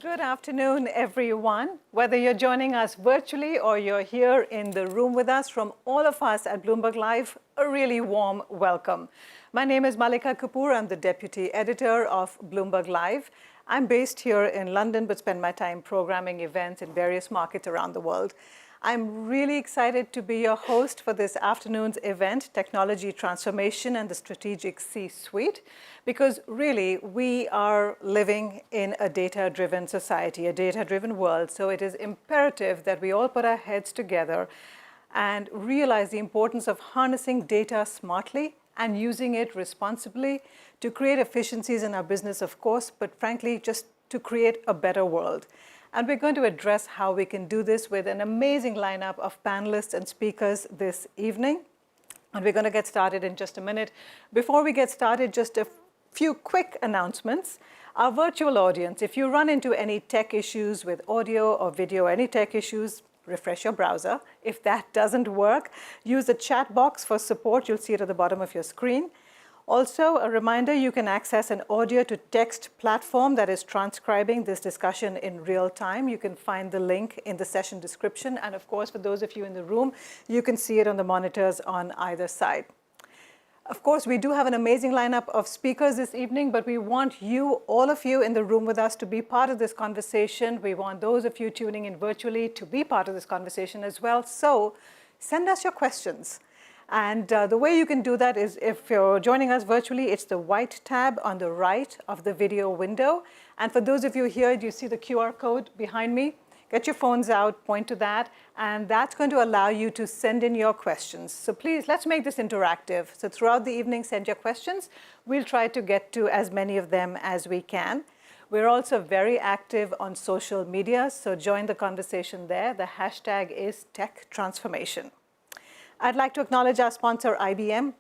Good afternoon, everyone. Whether you're joining us virtually or you're here in the room with us, from all of us at Bloomberg Live, a really warm welcome. My name is Malika Kapoor. I'm the Deputy Editor of Bloomberg Live. I'm based here in London, but spend my time programming events in various markets around the world. I'm really excited to be your host for this afternoon's event, Technology Transformation and the Strategic C-Suite, because really we are living in a data-driven society, a data-driven world. So it is imperative that we all put our heads together and realize the importance of harnessing data smartly and using it responsibly to create efficiencies in our business, of course, but frankly, just to create a better world. And we're going to address how we can do this with an amazing lineup of panelists and speakers this evening. And we're going to get started in just a minute. Before we get started, just a few quick announcements. Our virtual audience, if you run into any tech issues with audio or video, any tech issues, refresh your browser. If that doesn't work, use the chat box for support. You'll see it at the bottom of your screen. Also, a reminder, you can access an audio-to-text platform that is transcribing this discussion in real time. You can find the link in the session description. And of course, for those of you in the room, you can see it on the monitors on either side. Of course, we do have an amazing lineup of speakers this evening, but we want you, all of you in the room with us, to be part of this conversation. We want those of you tuning in virtually to be part of this conversation as well. So send us your questions. And the way you can do that is, if you're joining us virtually, it's the white tab on the right of the video window. And for those of you here, you see the QR code behind me. Get your phones out, point to that, and that's going to allow you to send in your questions. So please, let's make this interactive. So throughout the evening, send your questions. We'll try to get to as many of them as we can. We're also very active on social media, so join the conversation there. The hashtag is #TechTransformation. I'd like to acknowledge our sponsor, IBM,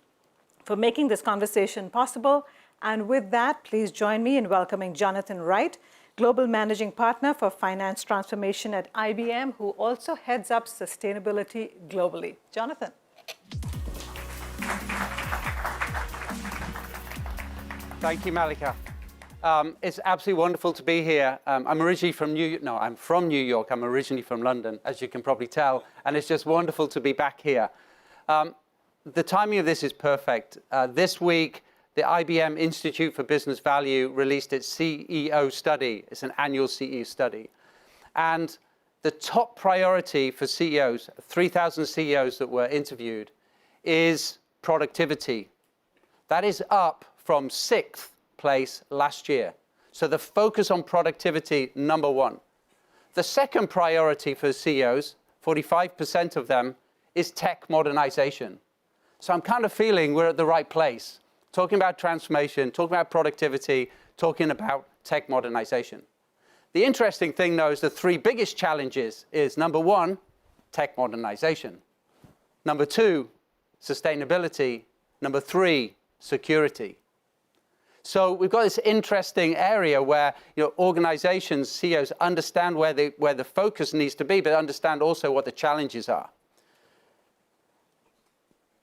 for making this conversation possible. And with that, please join me in welcoming Jonathan Wright, Global Managing Partner for Finance Transformation at IBM, who also heads up sustainability globally. Jonathan. Thank you, Malika. It's absolutely wonderful to be here. I'm originally from New York. No, I'm from New York. I'm originally from London, as you can probably tell. And it's just wonderful to be back here. The timing of this is perfect. This week, the IBM Institute for Business Value released its CEO study. It's an annual CEO study. And the top priority for CEOs, 3,000 CEOs that were interviewed, is productivity. That is up from 6th place last year. So the focus on productivity, number one. The second priority for CEOs, 45% of them, is tech modernization. So I'm kind of feeling we're at the right place. Talking about transformation, talking about productivity, talking about tech modernization. The interesting thing, though, is the three biggest challenges is, number one, tech modernization. Number two, sustainability. Number three, security. So we've got this interesting area where organizations, CEOs, understand where the focus needs to be, but understand also what the challenges are.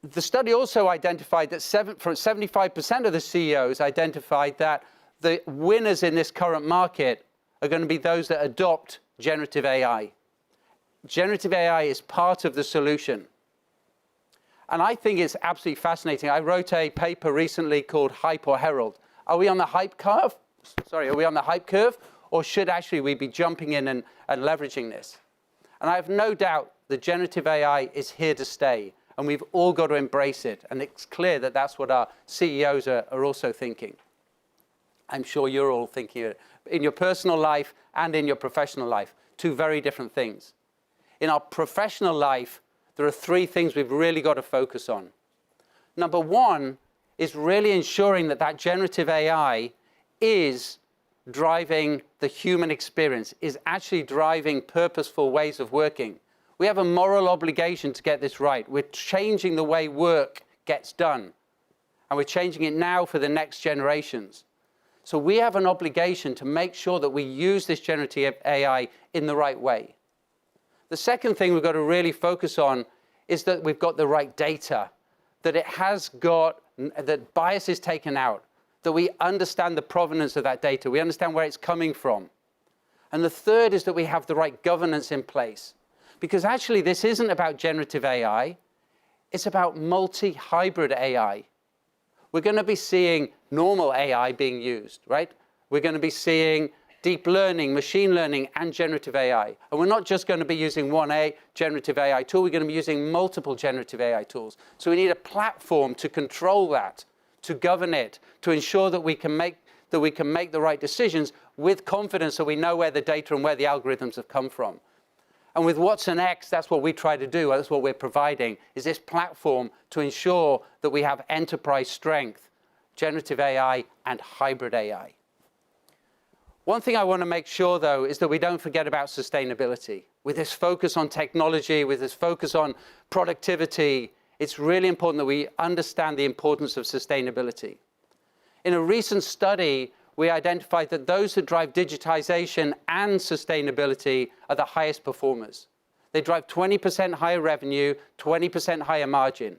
The study also identified that 75% of the CEOs identified that the winners in this current market are going to be those that adopt generative AI. Generative AI is part of the solution. And I think it's absolutely fascinating. I wrote a paper recently called Hype or Herald. Are we on the hype curve? Are we on the hype curve? Or should actually we be jumping in and leveraging this? And I have no doubt that generative AI is here to stay. And we've all got to embrace it. And it's clear that that's what our CEOs are also thinking. I'm sure you're all thinking it in your personal life and in your professional life. Two very different things. In our professional life, there are three things we've really got to focus on. Number one is really ensuring that that generative AI is driving the human experience, is actually driving purposeful ways of working. We have a moral obligation to get this right. We're changing the way work gets done. And we're changing it now for the next generations. So we have an obligation to make sure that we use this generative AI in the right way. The second thing we've got to really focus on is that we've got the right data, that it has got, that bias is taken out, that we understand the provenance of that data, we understand where it's coming from. And the third is that we have the right governance in place. Because actually, this isn't about generative AI. It's about multi-hybrid AI. We're going to be seeing normal AI being used, right? We're going to be seeing deep learning, machine learning, and generative AI. And we're not just going to be using one generative AI tool. We're going to be using multiple generative AI tools. So we need a platform to control that, to govern it, to ensure that we can make the right decisions with confidence so we know where the data and where the algorithms have come from. And with Watson X, that's what we try to do, that's what we're providing, is this platform to ensure that we have enterprise strength, generative AI, and hybrid AI. One thing I want to make sure, though, is that we don't forget about sustainability. With this focus on technology, with this focus on productivity, it's really important that we understand the importance of sustainability. In a recent study, we identified that those that drive digitization and sustainability are the highest performers. They drive 20% higher revenue, 20% higher margin.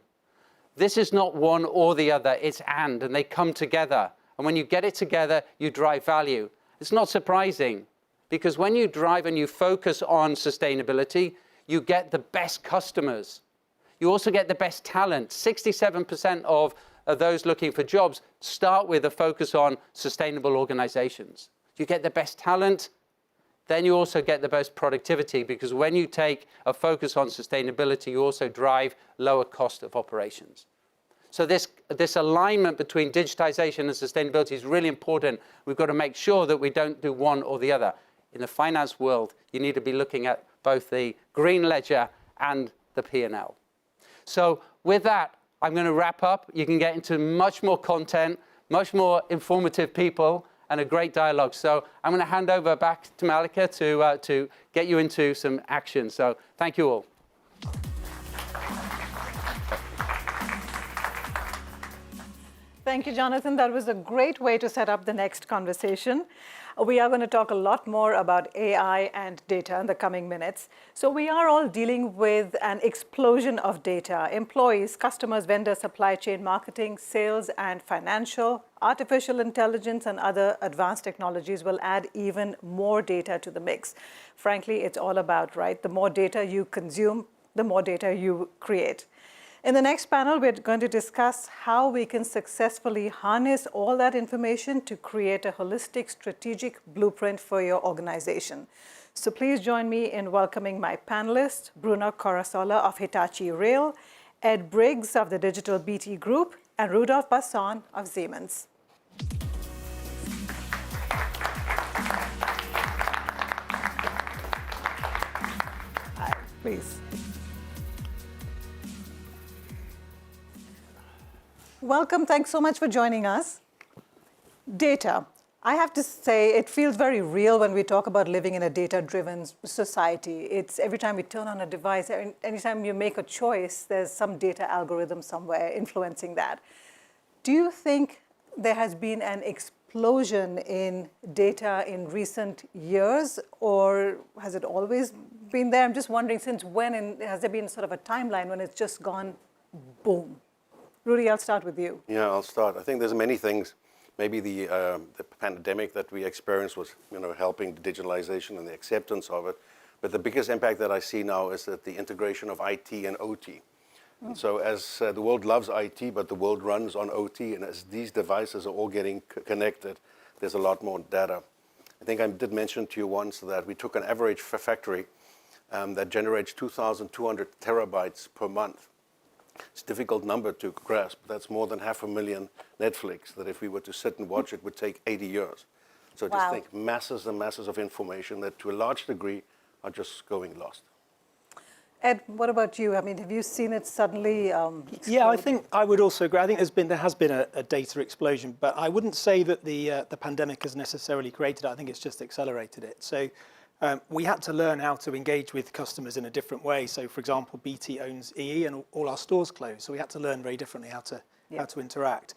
This is not one or the other, it's and they come together. And when you get it together, you drive value. It's not surprising, because when you drive and you focus on sustainability, you get the best customers. You also get the best talent. 67% of those looking for jobs start with a focus on sustainable organizations. You get the best talent, then you also get the best productivity, because when you take a focus on sustainability, you also drive lower cost of operations. So this alignment between digitization and sustainability is really important. We've got to make sure that we don't do one or the other. In the finance world, you need to be looking at both the green ledger and the P&L. So with that, I'm going to wrap up. You can get into much more content, much more informative people, and a great dialogue. So I'm going to hand over back to Malika to get you into some action. So thank you all. Thank you, Jonathan. That was a great way to set up the next conversation. We are going to talk a lot more about AI and data in the coming minutes. So we are all dealing with an explosion of data. Employees, customers, vendors, supply chain, marketing, sales, and financial. Artificial intelligence and other advanced technologies will add even more data to the mix. Frankly, it's all about, right? The more data you consume, the more data you create. In the next panel, we're going to discuss how we can successfully harness all that information to create a holistic strategic blueprint for your organization. So please join me in welcoming my panelists, Bruno Corasola of Hitachi Rail, Ed Briggs of the Digital BT Group, and Rudolf Basson of Siemens. Hi, please. Welcome. Thanks so much for joining us. Data. I have to say, it feels very real when we talk about living in a data-driven society. It's every time we turn on a device, anytime you make a choice, there's some data algorithm somewhere influencing that. Do you think there has been an explosion in data in recent years, or has it always been there? I'm just wondering, since when, and has there been sort of a timeline when it's just gone boom? Rudy, I'll start with you. Yeah, I'll start. I think there's many things. Maybe the pandemic that we experienced was, helping the digitalization and the acceptance of it. But the biggest impact that I see now is that the integration of IT and OT. And so as the world loves IT, but the world runs on OT, and as these devices are all getting connected, there's a lot more data. I think I did mention to you once that we took an average factory that generates 2,200 terabytes per month. It's a difficult number to grasp. That's more than 500,000 Netflix, that if we were to sit and watch it would take 80 years. So Wow. Just think masses and masses of information that to a large degree are just going lost. Ed, what about you? I mean, have you seen it suddenly explode? Yeah, I think I would also agree. I think there has been a data explosion, but I wouldn't say that the pandemic has necessarily created it. I think it's just accelerated it. So we had to learn how to engage with customers in a different way. So, for example, BT owns EE, and all our stores closed. So we had to learn very differently how to interact.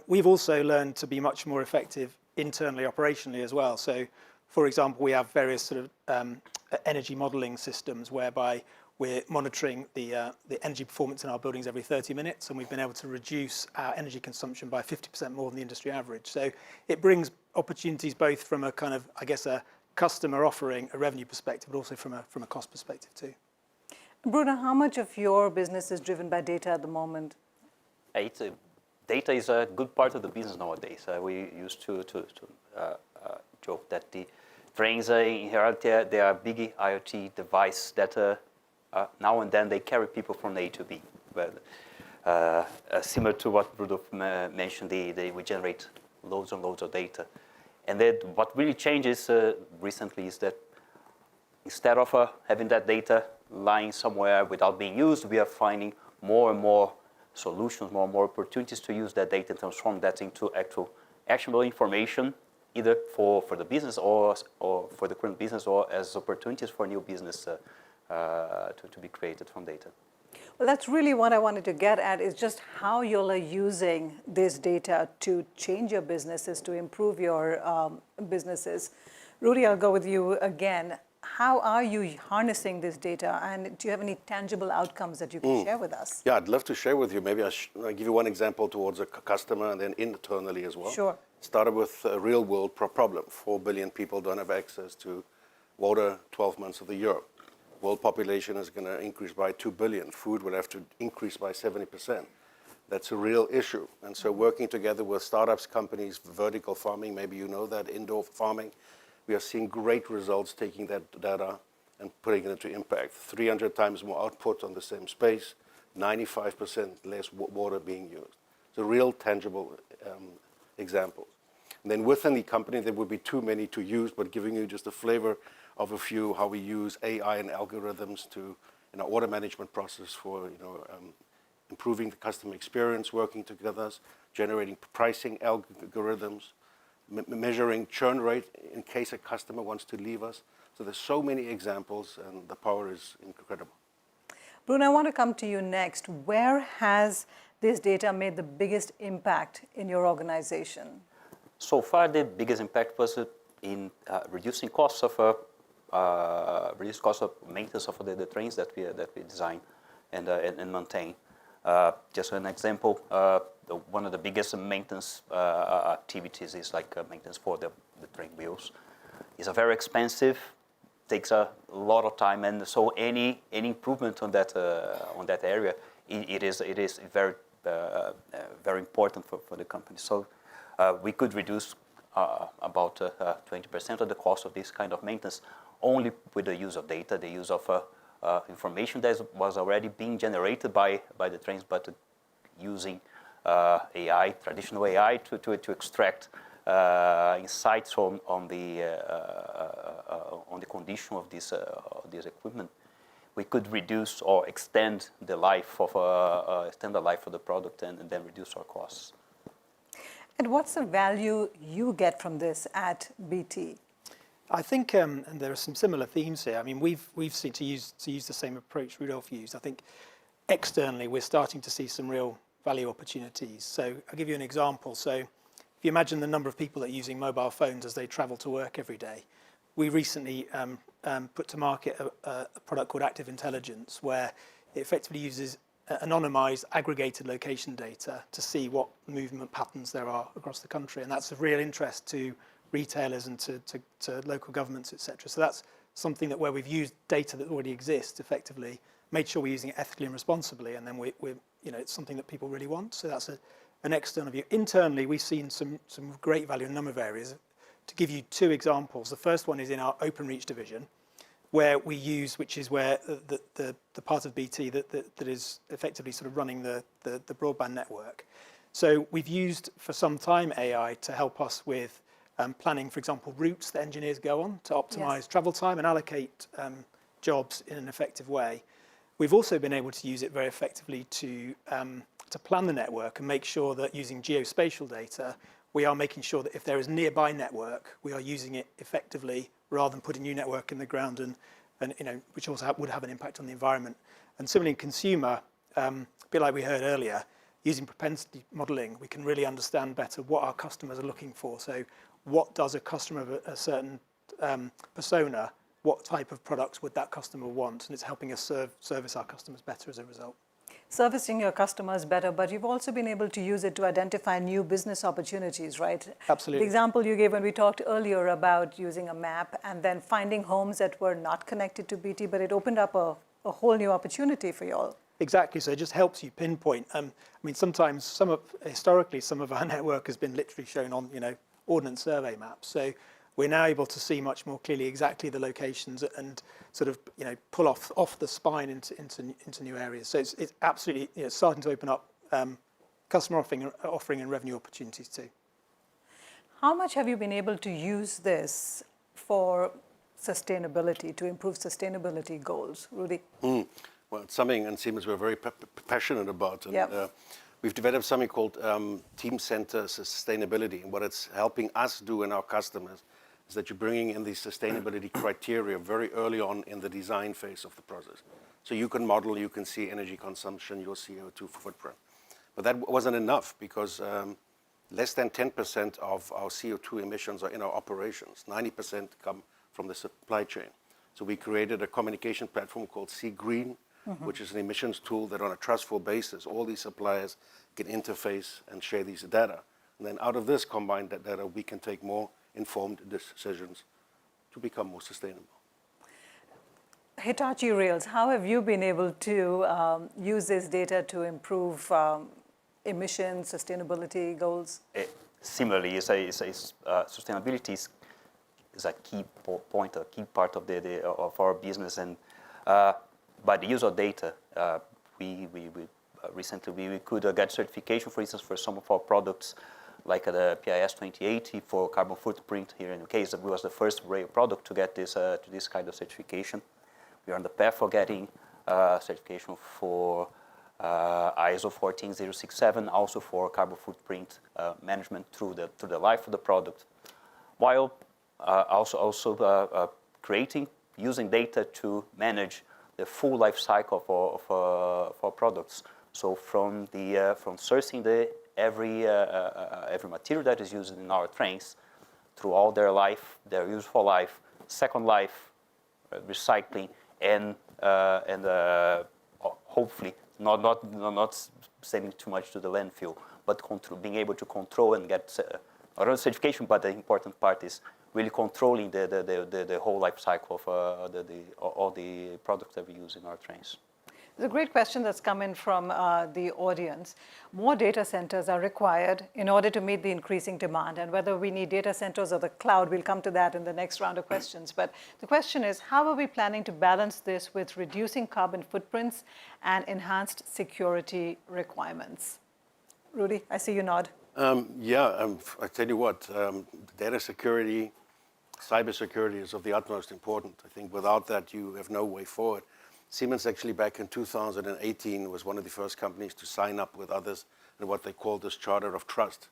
We've also learned to be much more effective internally, operationally as well. So, for example, we have various sort of energy modeling systems whereby we're monitoring the energy performance in our buildings every 30 minutes, and we've been able to reduce our energy consumption by 50% more than the industry average. So it brings opportunities both from a kind of, I guess, a customer offering, a revenue perspective, but also from a cost perspective too. Bruno, how much of your business is driven by data at the moment? Data is a good part of the business nowadays. We used to joke that the trains in reality they are big IoT device that now and then they carry people from A to B. But, similar to what Rudolf mentioned, we generate loads and loads of data. And then what really changes recently is that instead of having that data lying somewhere without being used, we are finding more and more solutions, more and more opportunities to use that data and transform that into actual actionable information, either for the business or for the current business or as opportunities for new business to be created from data. Well, that's really what I wanted to get at, is just how you are using this data to change your businesses, to improve your businesses. Rudy, I'll go with you again. How are you harnessing this data, and do you have any tangible outcomes that you can share with us? Yeah, I'd love to share with you. Maybe I'll give you one example towards a customer and then internally as well. Sure. Started with a real world problem. 4 billion people don't have access to water 12 months of the year. World population is going to increase by 2 billion. Food will have to increase by 70%. That's a real issue. And so working together with startups, companies, vertical farming, maybe you know that, indoor farming, we are seeing great results taking that data and putting it into impact. 300 times more output on the same space, 95% less water being used. So real tangible examples. And then within the company, there would be too many to use, but giving you just a flavor of a few, how we use AI and algorithms to, in our order management process for, improving the customer experience, working together, generating pricing algorithms, measuring churn rate in case a customer wants to leave us. So there's so many examples, and the power is incredible. Bruno, I want to come to you next. Where has this data made the biggest impact in your organization? So far, the biggest impact was in reducing costs of maintenance of the trains that we design and maintain. Just an example, one of the biggest maintenance activities is like maintenance for the train wheels. It's a very expensive, takes a lot of time, and so any improvement on that area, it is very very important for the company. So we could reduce about 20% of the cost of this kind of maintenance only with the use of data, the use of information that was already being generated by the trains, but using AI, traditional AI, to extract insights on the condition of this equipment. We could reduce or extend the life of the product and then reduce our costs. And what's the value you get from this at BT? I think, and there are some similar themes here. I mean, we've seen to use the same approach Rudolf used. I think externally we're starting to see some real value opportunities. So I'll give you an example. So if you imagine the number of people that are using mobile phones as they travel to work every day, we recently put to market a product called Active Intelligence, where it effectively uses anonymized, aggregated location data to see what movement patterns there are across the country, and that's of real interest to retailers and to local governments, etc. So that's something that where we've used data that already exists effectively, made sure we're using it ethically and responsibly, and then we're it's something that people really want. So that's an external view. Internally, we've seen some great value in a number of areas. To give you two examples, the first one is in our OpenReach division, where we use, which is where the part of BT that is effectively sort of running the broadband network. So we've used for some time AI to help us with planning, for example, routes that engineers go on to optimize travel time and allocate jobs in an effective way. We've also been able to use it very effectively to plan the network and make sure that using geospatial data, we are making sure that if there is nearby network, we are using it effectively rather than putting new network in the ground and which also would have an impact on the environment. And similarly in consumer, a bit like we heard earlier, using propensity modeling, we can really understand better what our customers are looking for. So what does a customer of a certain persona, what type of products would that customer want? And it's helping us service our customers better as a result. servicing your customers better, but you've also been able to use it to identify new business opportunities, right? Absolutely. The example you gave when we talked earlier about using a map and then finding homes that were not connected to BT, but it opened up a whole new opportunity for you all. Exactly, so it just helps you pinpoint. I mean, sometimes, historically, some of our network has been literally shown on, ordnance survey maps. So we're now able to see much more clearly exactly the locations and sort of, pull off the spine into new areas. So it's absolutely starting to open up customer offering and revenue opportunities too. How much have you been able to use this for sustainability, to improve sustainability goals, Rudy? Well, it's something in Siemens we're very passionate about. And, we've developed something called Team Center Sustainability. And what it's helping us do and our customers is that you're bringing in these sustainability criteria very early on in the design phase of the process. So you can model, you can see energy consumption, your CO2 footprint. But that wasn't enough because less than 10% of our CO2 emissions are in our operations. 90% come from the supply chain. So we created a communication platform called Sea Green, which is an emissions tool that on a trustful basis, all these suppliers can interface and share these data. And then out of this combined data, we can take more informed decisions to become more sustainable. Hitachi Rails, how have you been able to use this data to improve emissions, sustainability goals? Similarly, sustainability is a key point, a key part of of our business, and by the use of data, we recently could get certification, for instance, for some of our products, like the PIS 2080 for carbon footprint here in the case that we was the first rail product to get this kind of certification. We are on the path for getting certification for ISO 14067, also for carbon footprint management through the life of the product, while also creating, using data to manage the full life cycle for products. So from sourcing every material that is used in our trains through all their life, their useful life, second life, recycling, and hopefully not sending too much to the landfill, but being able to control and get not only certification, but the important part is really controlling the whole life cycle of all the products that we use in our trains. There's a great question that's come in from the audience. More data centers are required in order to meet the increasing demand, and whether we need data centers or the cloud, we'll come to that in the next round of questions. But the question is, how are we planning to balance this with reducing carbon footprints and enhanced security requirements? Rudy, I see you nod. I tell you what, data security, cybersecurity is of the utmost importance. I think without that, you have no way forward. Siemens actually back in 2018 was one of the first companies to sign up with others in what they called this Charter of Trust.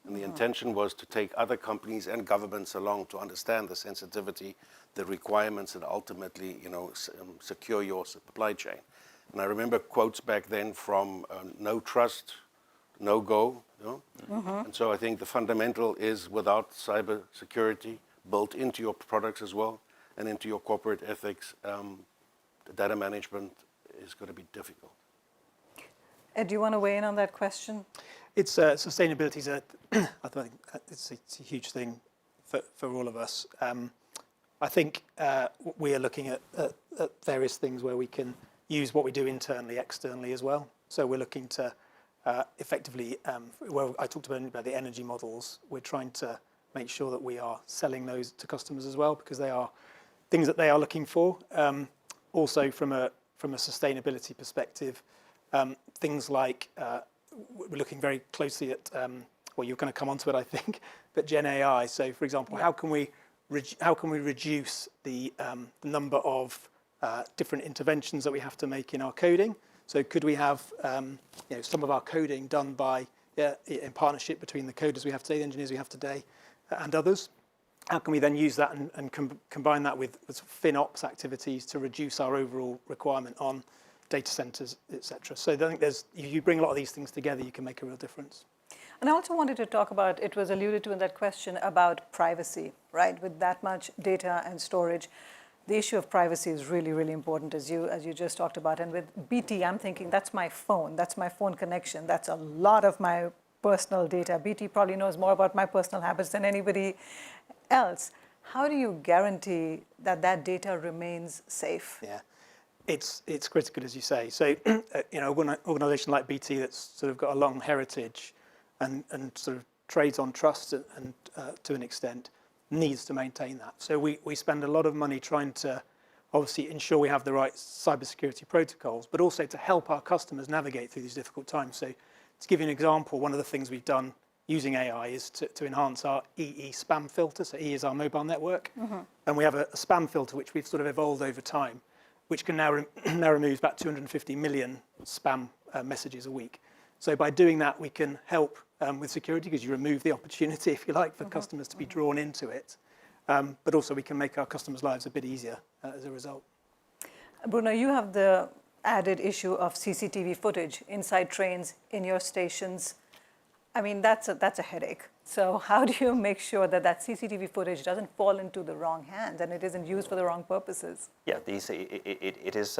And the intention was to take other companies and governments along to understand the sensitivity, the requirements, and ultimately, secure your supply chain. And I remember quotes back then from no trust, no go. And so I think the fundamental is without cyber security built into your products as well and into your corporate ethics, the data management is going to be difficult. Ed, do you want to weigh in on that question? It's sustainability I think it's a huge thing for all of us. I think we are looking at various things where we can use what we do internally, externally as well. So we're looking to effectively, well, I talked about the energy models. We're trying to make sure that we are selling those to customers as well, because they are things that they are looking for. Also, from a sustainability perspective, things like we're looking very closely at. Well, you're going to come onto it, I think, but Gen AI. So, for example, how can we reduce the number of different interventions that we have to make in our coding? So, could we have some of our coding done by in partnership between the coders we have today, the engineers we have today, and others? How can we then use that and combine that with FinOps activities to reduce our overall requirement on data centers, etc.? So I think if you bring a lot of these things together, you can make a real difference. And I also wanted to talk about, it was alluded to in that question, about privacy, right? With that much data and storage, the issue of privacy is really, really important, as you just talked about. And with BT, I'm thinking that's my phone connection. That's a lot of my personal data. BT probably knows more about my personal habits than anybody else. How do you guarantee that that data remains safe? Yeah, it's critical, as you say. So, an organisation like BT that's sort of got a long heritage and sort of trades on trust and to an extent needs to maintain that. So we spend a lot of money trying to obviously ensure we have the right cybersecurity protocols, but also to help our customers navigate through these difficult times. So to give you an example, one of the things we've done using AI is to enhance our EE spam filter. So E is our mobile network. And we have a spam filter which we've sort of evolved over time, which can now remove about 250 million spam messages a week. So by doing that, we can help with security because you remove the opportunity, if you like, for customers to be drawn into it. But also we can make our customers' lives a bit easier as a result. Bruno, you have the added issue of CCTV footage inside trains, in your stations. I mean, that's a headache. So how do you make sure that that CCTV footage doesn't fall into the wrong hands and it isn't used for the wrong purposes? Yeah, it is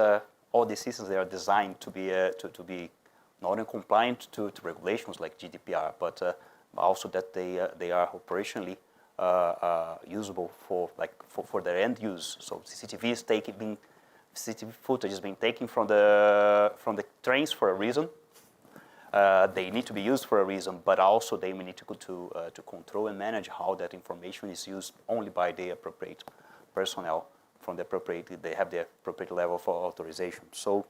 all these systems, they are designed to be not only compliant to regulations like GDPR, but also that they are operationally usable for their end use. So CCTV footage is being taken from the trains for a reason. They need to be used for a reason, but also they need to control and manage how that information is used only by the appropriate personnel from the appropriate. They have the appropriate level for authorization. So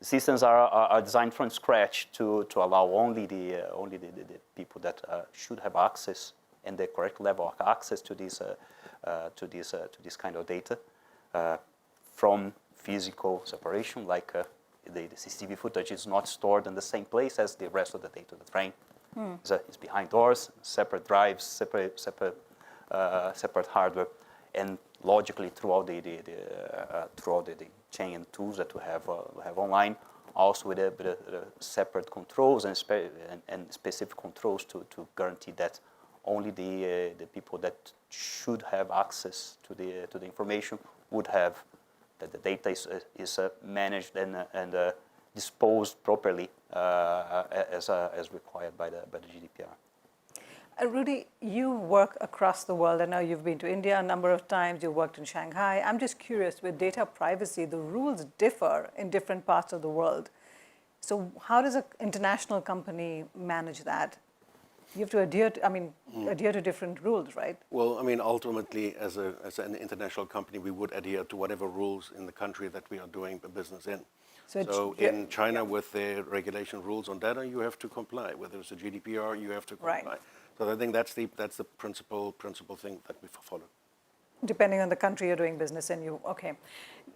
the systems are designed from scratch to allow only the people that should have access and the correct level of access to this kind of data from physical separation, like the CCTV footage is not stored in the same place as the rest of the data of the train. It's behind doors, separate drives, separate hardware, and logically throughout the chain and tools that we have online, also with a separate controls and specific controls to guarantee that only the people that should have access to the information would have, that the data is managed and disposed properly as required by the GDPR. Rudy, you work across the world. I know you've been to India a number of times. You worked in Shanghai. I'm just curious, with data privacy, the rules differ in different parts of the world. So how does an international company manage that? You have to adhere to different rules, right? Well, I mean, ultimately, as an international company, we would adhere to whatever rules in the country that we are doing business in. So in China, with their regulation rules on data, you have to comply. Whether it's a GDPR, you have to comply. Right. So I think that's the principal thing that we follow. Depending on the country you're doing business in, okay.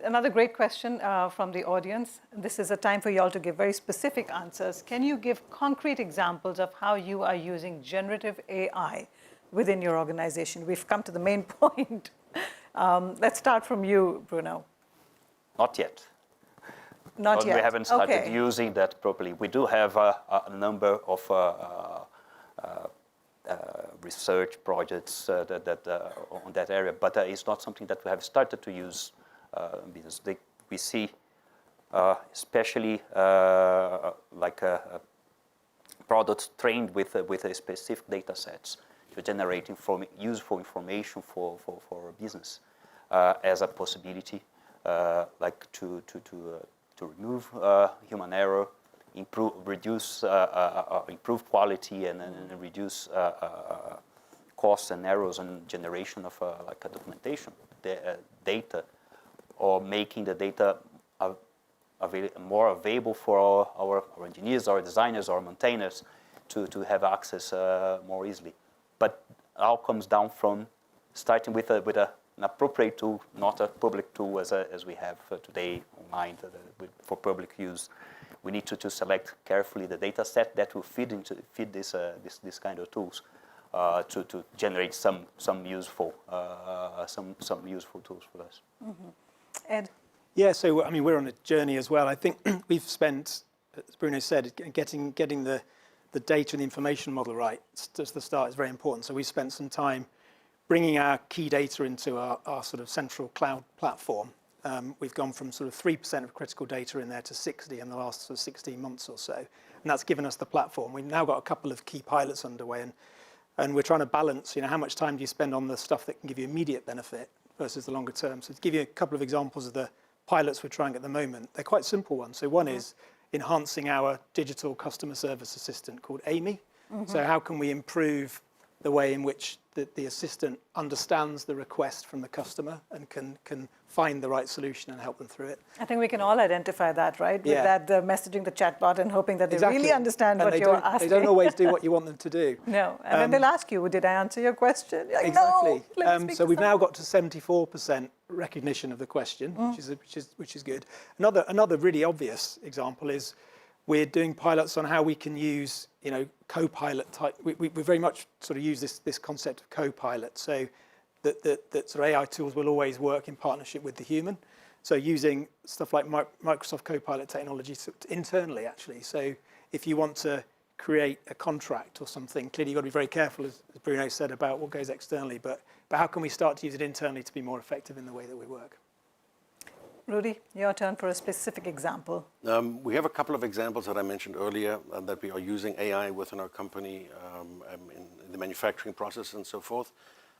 Another great question from the audience. This is a time for you all to give very specific answers. Can you give concrete examples of how you are using generative AI within your organization? We've come to the main point. Let's start from you, Bruno. Not yet. Not yet. We haven't started using that properly. We do have a number of research projects on that area, but it's not something that we have started to use because we see, especially products trained with a specific data sets to generate useful information for our business as a possibility, like to remove human error, improve quality, and reduce costs and errors and generation of like a documentation data, or making the data more available for our engineers, our designers, our maintainers to have access more easily. But it all comes down from starting with an appropriate tool, not a public tool as we have today online for public use. We need to select carefully the data set that will feed this kind of tools to generate some useful tools for us. Mm-hmm. Ed? Yeah, so I mean, we're on a journey as well. I think we've spent, as Bruno said, getting the data and the information model right at the start is very important. So we spent some time bringing our key data into our sort of central cloud platform. We've gone from sort of 3% of critical data in there to 60 in the last sort of 16 months or so. And that's given us the platform. We've now got a couple of key pilots underway, and we're trying to balance, how much time do you spend on the stuff that can give you immediate benefit versus the longer term. So to give you a couple of examples of the pilots we're trying at the moment, they're quite simple ones. So one is enhancing our digital customer service assistant called Amy. So how can we improve the way in which the assistant understands the request from the customer and can find the right solution and help them through it. I think we can all identify that, right? With Yeah. that, the messaging, the chatbot, and hoping that they Exactly. really understand And what you're asking. They don't always do what you want them to do. No, and then they'll ask you, did I answer your question? You're like, Exactly. No, let me speak So to we've now someone." got to 74% recognition of the question, which is good. Another really obvious example is we're doing pilots on how we can use, co-pilot type. We very much sort of use this concept of co-pilot, so that sort of AI tools will always work in partnership with the human. So using stuff like Microsoft Copilot technology internally, actually. So if you want to create a contract or something, clearly you've got to be very careful, as Bruno said, about what goes externally. But how can we start to use it internally to be more effective in the way that we work? Rudy, your turn for a specific example. We have a couple of examples that I mentioned earlier that we are using AI within our company in the manufacturing process and so forth.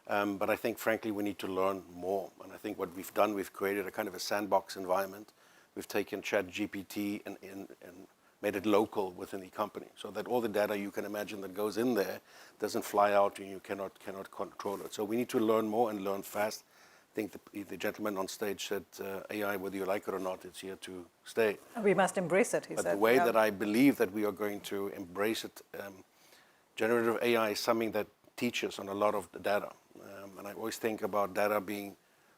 But I think, frankly, we need to learn more. And I think what we've done, we've created a kind of a sandbox environment. We've taken ChatGPT and made it local within the company so that all the data you can imagine that goes in there doesn't fly out and you cannot control it. So we need to learn more and learn fast. I think the gentleman on stage said AI, whether you like it or not, it's here to stay. We must embrace it, he But said. the way that I believe that we are going to embrace it, generative AI is something that teaches on a lot of the data. And I always think about data being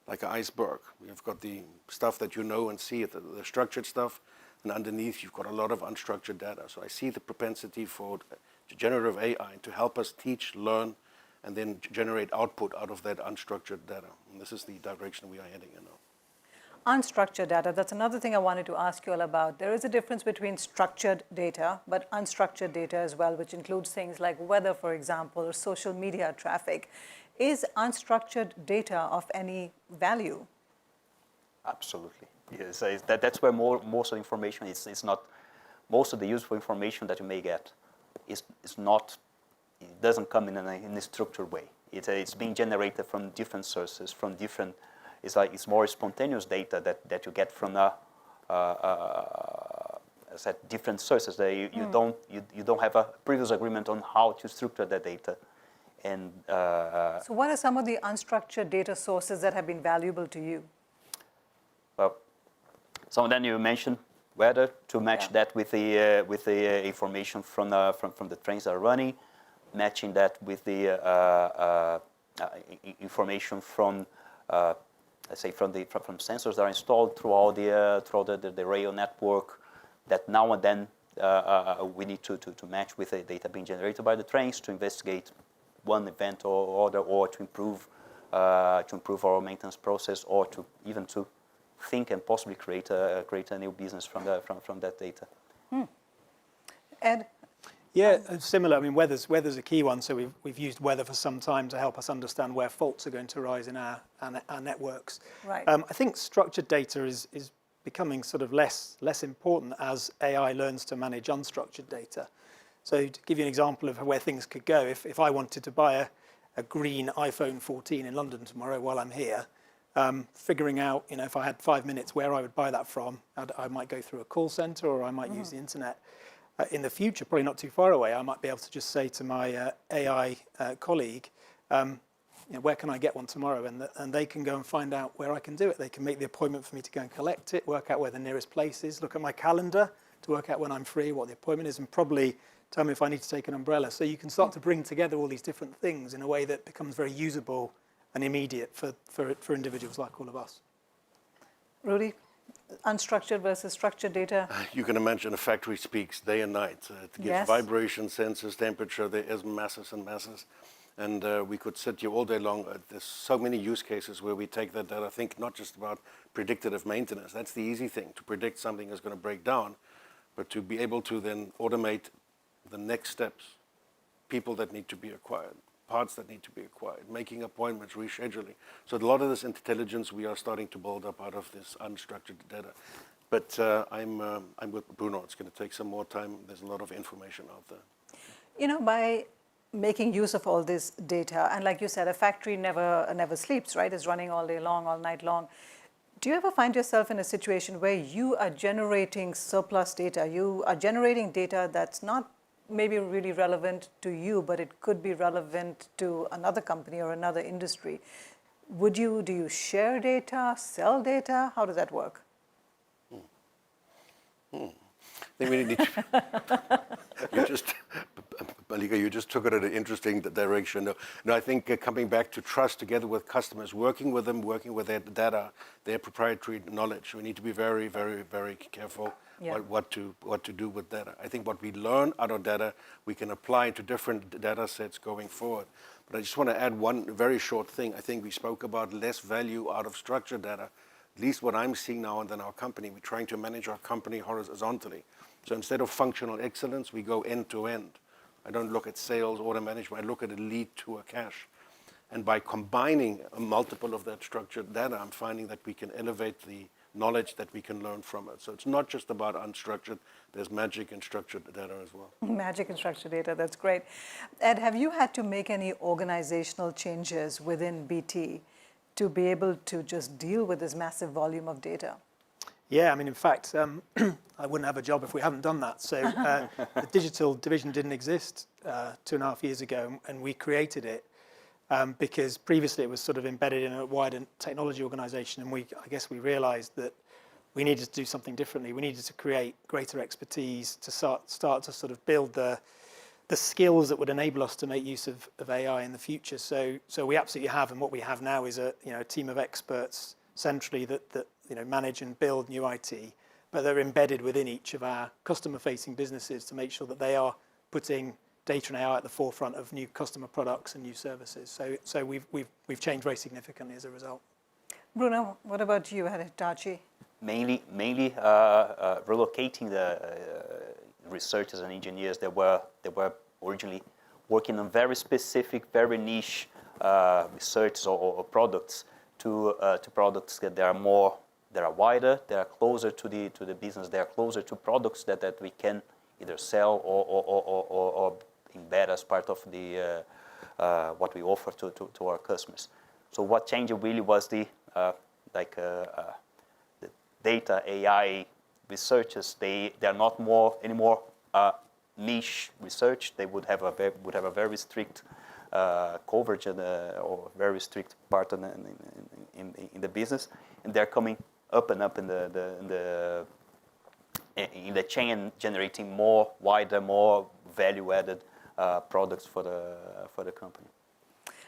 like an iceberg. You've got the stuff that you know and see, the structured stuff, and underneath you've got a lot of unstructured data. So I see the propensity for generative AI to help us teach, learn, and then generate output out of that unstructured data. And this is the direction we are heading in now. Unstructured data, that's another thing I wanted to ask you all about. There is a difference between structured data, but unstructured data as well, which includes things like weather, for example, or social media traffic. Is unstructured data of any value? Absolutely. Yes, that's where most of the information is. It's not most of the useful information that you may get is not. It doesn't come in a structured way. It's being generated from different sources, from different. It's more spontaneous data that you get from different sources. That you don't have a previous agreement on how to structure that data. And so what are some of the unstructured data sources that have been valuable to you? Well, some of them you mentioned weather to match that with the information from the trains that are running, matching that with the information from let's say from sensors that are installed throughout the rail network. That now and then we need to match with the data being generated by the trains to investigate one event or other, or to improve our maintenance process, or to even to think and possibly create a new business from that data. Ed? Yeah, similar. I mean, weather's a key one. So we've used weather for some time to help us understand where faults are going to arise in our networks. Right. I think structured data is becoming sort of less important as AI learns to manage unstructured data. So to give you an example of where things could go, if I wanted to buy a green iPhone 14 in London tomorrow while I'm here, figuring out, if I had 5 minutes where I would buy that from, I might go through a call center or I might use the internet. In the future, probably not too far away, I might be able to just say to my AI colleague, where can I get one tomorrow? And they can go and find out where I can do it. They can make the appointment for me to go and collect it, work out where the nearest place is, look at my calendar to work out when I'm free, what the appointment is, and probably tell me if I need to take an umbrella. So you can start to bring together all these different things in a way that becomes very usable and immediate for individuals like all of us. Rudy, unstructured versus structured data? You can imagine a factory speaks day and night. It gives Yes. vibration, sensors, temperature. There is masses and masses. And we could sit here all day long. There's so many use cases where we take that data. Think not just about predictive maintenance. That's the easy thing, to predict something is going to break down, but to be able to then automate the next steps, people that need to be acquired, parts that need to be acquired, making appointments, rescheduling. So a lot of this intelligence we are starting to build up out of this unstructured data. But I'm with Bruno. It's going to take some more time. There's a lot of information out there. You know, by making use of all this data, and like you said, a factory never sleeps, right? It's running all day long, all night long. Do you ever find yourself in a situation where you are generating surplus data? You are generating data that's not maybe really relevant to you, but it could be relevant to another company or another industry. Do you share data, sell data? How does that work? I think we need to, Malika, you just took it in an interesting direction. No, I think coming back to trust together with customers, working with them, working with their data, their proprietary knowledge. We need to be very, very, very careful what to do with data. I think what we learn out of data, we can apply to different data sets going forward. But I just want to add one very short thing. I think we spoke about less value out of structured data. At least what I'm seeing now in our company, we're trying to manage our company horizontally. So instead of functional excellence, we go end to end. I don't look at sales, order management, I look at a lead to a cash. And by combining a multiple of that structured data, I'm finding that we can elevate the knowledge that we can learn from it. So it's not just about unstructured, there's magic in structured data as well. Magic in structured data, that's great. Ed, have you had to make any organizational changes within BT to be able to just deal with this massive volume of data? Yeah, I mean, in fact, I wouldn't have a job if we hadn't done that. So the digital division didn't exist 2.5 years ago, and we created it because previously it was sort of embedded in a wider technology organization, and I guess we realized that we needed to do something differently. We needed to create greater expertise to start to sort of build the skills that would enable us to make use of AI in the future. So we absolutely have, and what we have now is a team of experts centrally that manage and build new IT, but they're embedded within each of our customer-facing businesses to make sure that they are putting data and AI at the forefront of new customer products and new services. So we've changed very significantly as a result. Bruno, what about you at Hitachi? Mainly relocating the researchers and engineers that were originally working on very specific, very niche research or products to products that are wider, that are closer to the business, they are closer to products that we can either sell or embed as part of the what we offer to our customers. So what changed really was the data AI researchers. They are not anymore niche research. They would have a very strict coverage or very strict part in the business, and they're coming up and up in the chain, generating more wider, more value-added products for the company.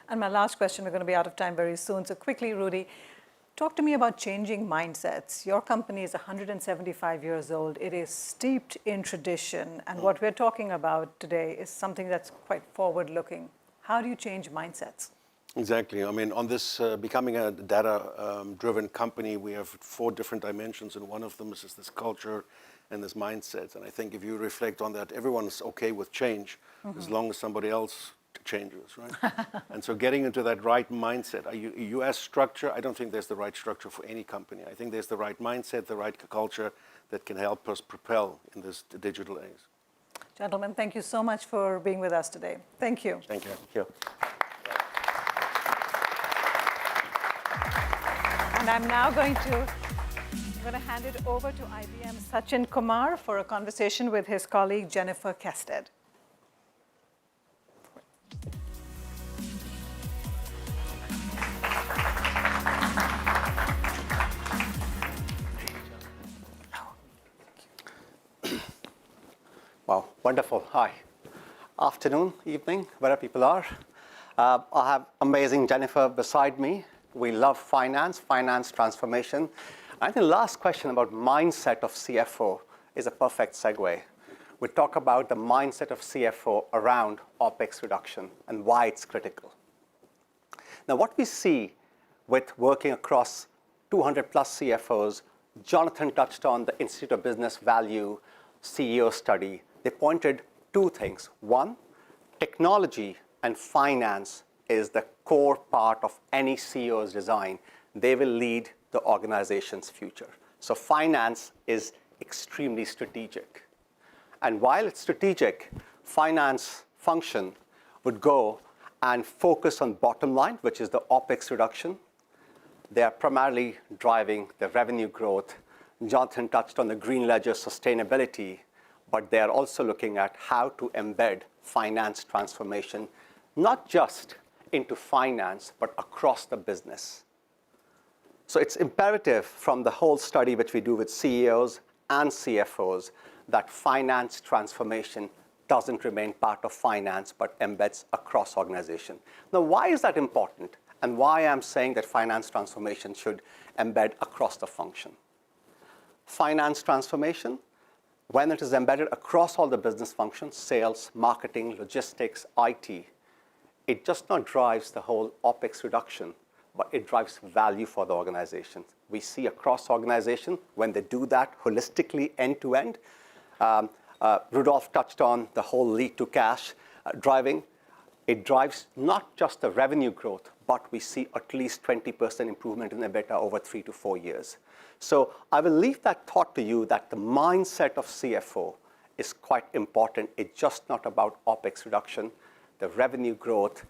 And my last question, we're going to be out of time very soon. So quickly, Rudy, talk to me about changing mindsets. Your company is 175 years old. It is steeped in tradition. And what we're talking about today is something that's quite forward-looking. How do you change mindsets? Exactly. I mean, on this becoming a data-driven company, we have 4 different dimensions, and one of them is this culture and this mindset. And I think if you reflect on that, everyone's okay with change as long as somebody else changes, right? And so getting into that right mindset. You ask structure, I don't think there's the right structure for any company. I think there's the right mindset, the right culture that can help us propel in this digital age. Gentlemen, thank you so much for being with us today. Thank you. Thank you. Thank you. And I'm now going to hand it over to IBM's Sachin Kumar for a conversation with his colleague Jennifer Kested. Wow, wonderful. Hi. Afternoon, evening, wherever people are. I have amazing Jennifer beside me. We love finance transformation. I think the last question about mindset of CFO is a perfect segue. We talk about the mindset of CFO around OpEx reduction and why it's critical. Now, what we see with working across 200 plus CFOs, Jonathan touched on the Institute of Business Value CEO study. They pointed 2 things. 1, technology and finance is the core part of any CEO's design, they will lead the organization's future. So finance is extremely strategic. And while it's strategic, finance function would go and focus on bottom line, which is the OpEx reduction. They are primarily driving the revenue growth. Jonathan touched on the green ledger sustainability, but they are also looking at how to embed finance transformation, not just into finance, but across the business. So it's imperative from the whole study which we do with CEOs and CFOs that finance transformation doesn't remain part of finance, but embeds across organization. Now, why is that important? And why I'm saying that finance transformation should embed across the function? Finance transformation, when it is embedded across all the business functions, sales, marketing, logistics, IT, it just not drives the whole OpEx reduction, but it drives value for the organization. We see across organization, when they do that holistically end to end, Rudolf touched on the whole lead to cash driving. It drives not just the revenue growth, but we see at least 20% improvement in EBITDA over 3 to 4 years. So I will leave that thought to you that the mindset of CFO is quite important. It's just not about OpEx reduction, the revenue growth,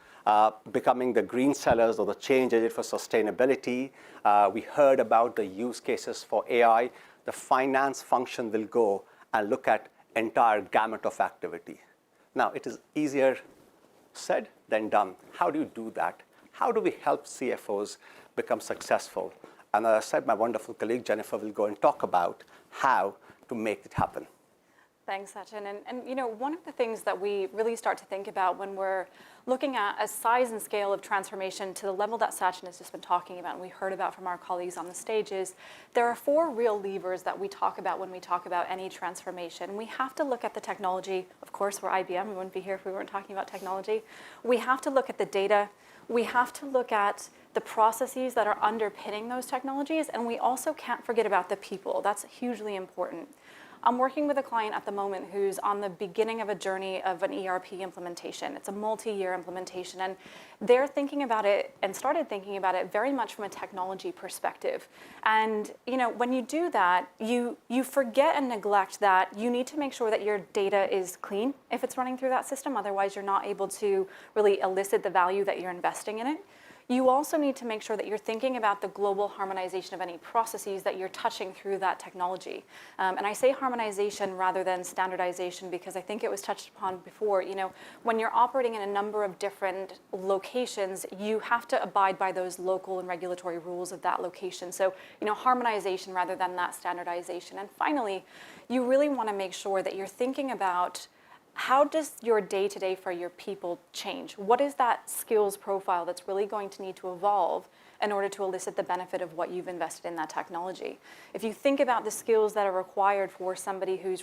becoming the green sellers or the change agent for sustainability. We heard about the use cases for AI. The finance function will go and look at entire gamut of activity. Now, it is easier said than done. How do you do that? How do we help CFOs become successful? And as I said, my wonderful colleague Jennifer will go and talk about how to make it happen. Thanks, Sachin. And you know, one of the things that we really start to think about when we're looking at a size and scale of transformation to the level that Sachin has just been talking about and we heard about from our colleagues on the stage is there are 4 real levers that we talk about when we talk about any transformation. We have to look at the technology. Of course, we're IBM. We wouldn't be here if we weren't talking about technology. We have to look at the data. We have to look at the processes that are underpinning those technologies. And we also can't forget about the people. That's hugely important. I'm working with a client at the moment who's on the beginning of a journey of an ERP implementation. It's a multi-year implementation, and they're thinking about it and started thinking about it very much from a technology perspective. And you know, when you do that, you forget and neglect that you need to make sure that your data is clean if it's running through that system. Otherwise, you're not able to really elicit the value that you're investing in it. You also need to make sure that you're thinking about the global harmonization of any processes that you're touching through that technology. And I say harmonization rather than standardization because I think it was touched upon before. You know, when you're operating in a number of different locations, you have to abide by those local and regulatory rules of that location. So, you know, harmonization rather than that standardization. And finally, you really want to make sure that you're thinking about how does your day-to-day for your people change? What is that skills profile that's really going to need to evolve in order to elicit the benefit of what you've invested in that technology? If you think about the skills that are required for somebody who's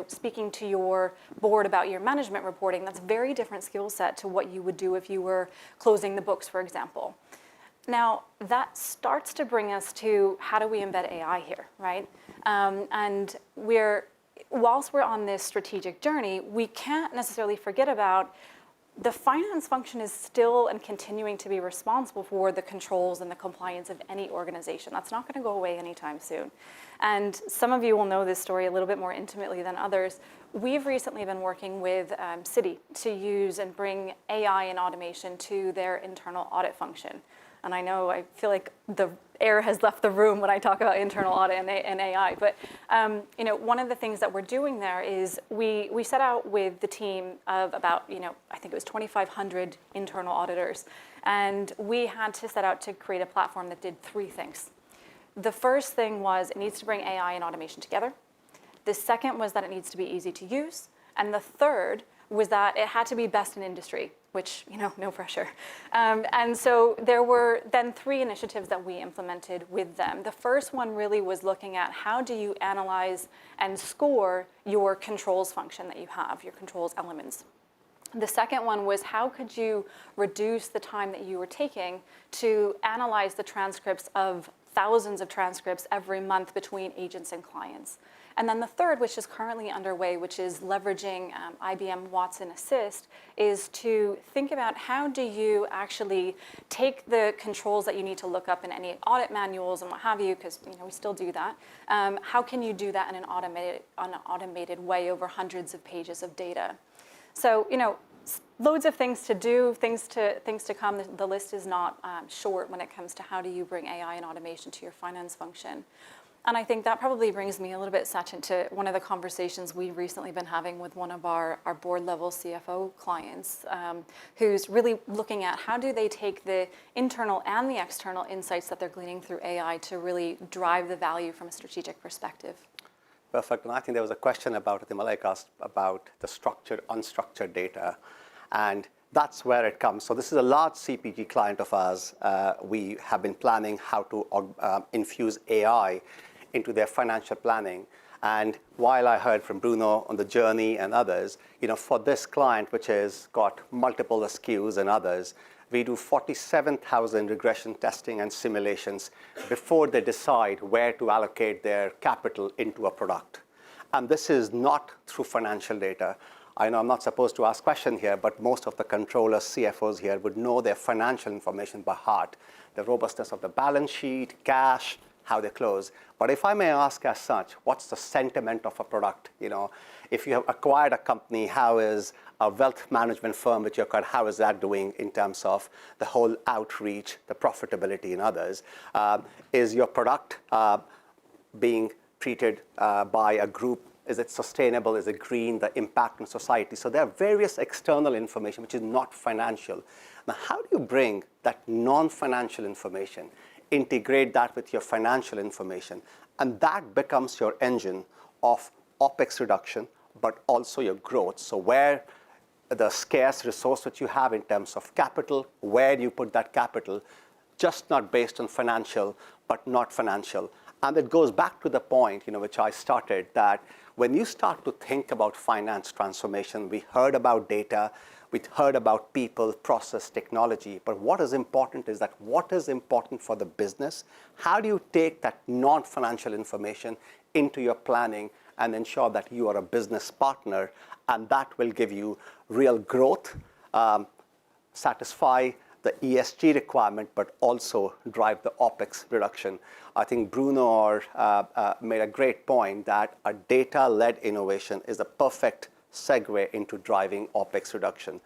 speaking to your board about your management reporting, that's a very different skill set to what you would do if you were closing the books, for example. Now, that starts to bring us to how do we embed AI here, right? And whilst we're on this strategic journey, we can't necessarily forget about the finance function is still and continuing to be responsible for the controls and the compliance of any organization. That's not going to go away anytime soon. And some of you will know this story a little bit more intimately than others. We've recently been working with Citi to use and bring AI and automation to their internal audit function. And I feel like the air has left the room when I talk about internal audit and AI. But you know, one of the things that we're doing there is we set out with the team of about, I think it was 2,500 internal auditors. And we had to set out to create a platform that did 3 things. The first thing was it needs to bring AI and automation together. The second was that it needs to be easy to use. And the third was that it had to be best in industry, which, no pressure. And so there were then 3 initiatives that we implemented with them. The first one really was looking at how do you analyze and score your controls function that you have, your controls elements. The second one was how could you reduce the time that you were taking to analyze the transcripts of thousands of transcripts every month between agents and clients. And then the third, which is currently underway, which is leveraging IBM Watson Assist, is to think about how do you actually take the controls that you need to look up in any audit manuals and what have you, because we still do that. How can you do that in an automated way over hundreds of pages of data? So loads of things to do, things to come. The list is not short when it comes to how do you bring AI and automation to your finance function. And I think that probably brings me a little bit, Sachin, to one of the conversations we've recently been having with one of our board-level CFO clients, who's really looking at how do they take the internal and the external insights that they're gleaning through AI to really drive the value from a strategic perspective. Perfect. And I think there was a question about, Malika asked about the structured, unstructured data. And that's where it comes. So this is a large CPG client of ours. We have been planning how to infuse AI into their financial planning. And while I heard from Bruno on the journey and others, for this client, which has got multiple SKUs and others, we do 47,000 regression testing and simulations before they decide where to allocate their capital into a product. And this is not through financial data. I know I'm not supposed to ask questions here, but most of the controllers, CFOs here would know their financial information by heart, the robustness of the balance sheet, cash, how they close. But if I may ask as such, what's the sentiment of a product? If you have acquired a company, how is a wealth management firm which you acquired, how is that doing in terms of the whole outreach, the profitability and others? Is your product being treated by a group? Is it sustainable? Is it green? The impact on society? So there are various external information which is not financial. Now, how do you bring that non-financial information, integrate that with your financial information, and that becomes your engine of OPEX reduction, but also your growth? So where the scarce resource that you have in terms of capital, where do you put that capital, just not based on financial, but not financial. And it goes back to the point, which I started, that when you start to think about finance transformation, we heard about data, we heard about people, process, technology, but what is important is that what is important for the business? How do you take that non-financial information into your planning and ensure that you are a business partner, and that will give you real growth, satisfy the ESG requirement, but also drive the OPEX reduction. I think Bruno made a great point that a data-led innovation is a perfect segue into driving OPEX reduction.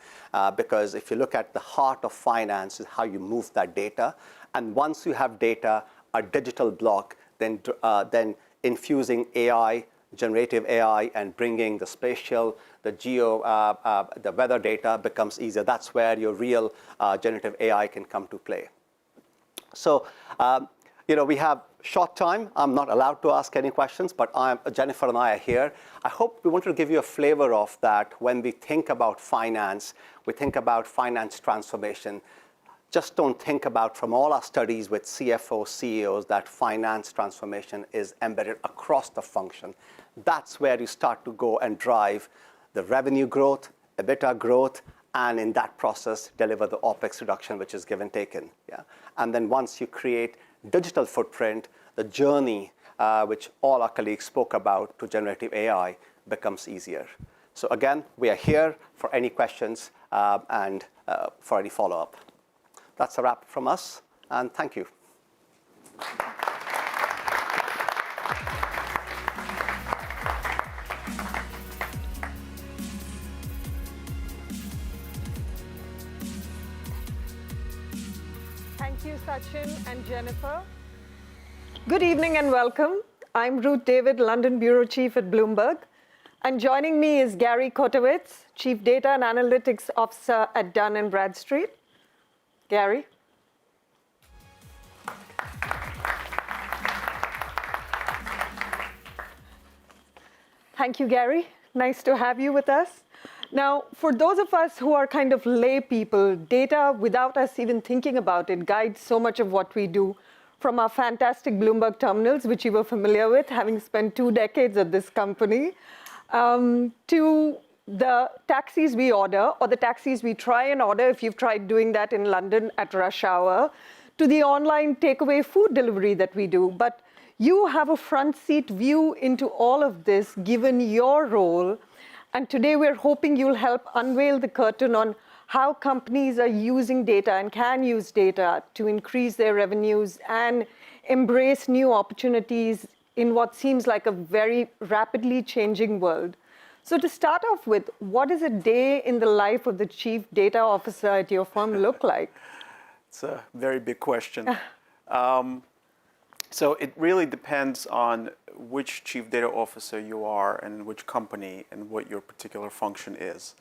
Because if you look at the heart of finance is how you move that data. And once you have data, a digital block, then infusing AI, generative AI, and bringing the spatial, the geo, the weather data becomes easier. That's where your real generative AI can come to play. So, we have short time. I'm not allowed to ask any questions, but Jennifer and I are here. I hope we wanted to give you a flavor of that when we think about finance, we think about finance transformation. Just don't think about, from all our studies with CFOs, CEOs, that finance transformation is embedded across the function. That's where you start to go and drive the revenue growth, EBITDA growth, and in that process, deliver the OPEX reduction, which is give and taken. Yeah? And then once you create digital footprint, the journey, which all our colleagues spoke about to generative AI, becomes easier. So again, we are here for any questions and for any follow-up. That's a wrap from us, and thank you. Thank you, Sachin and Jennifer. Good evening and welcome. I'm Ruth David, London Bureau Chief at Bloomberg. And joining me is Gary Kotowitz, Chief Data and Analytics Officer at Dun & Bradstreet. Gary. Thank you, Gary. Nice to have you with us. Now, for those of us who are kind of lay people, data, without us even thinking about it, guides so much of what we do, from our fantastic Bloomberg terminals, which you were familiar with, having spent 2 decades at this company, to the taxis we order, or the taxis we try and order, if you've tried doing that in London at rush hour, to the online takeaway food delivery that we do. But You have a front seat view into all of this, given your role. And today we're hoping you'll help unveil the curtain on how companies are using data and can use data to increase their revenues and embrace new opportunities in what seems like a very rapidly changing world. So to start off with, what does a day in the life of the Chief Data Officer at your firm look like? It's a very big question. So it really depends on which Chief Data Officer you are and which company and what your particular function is.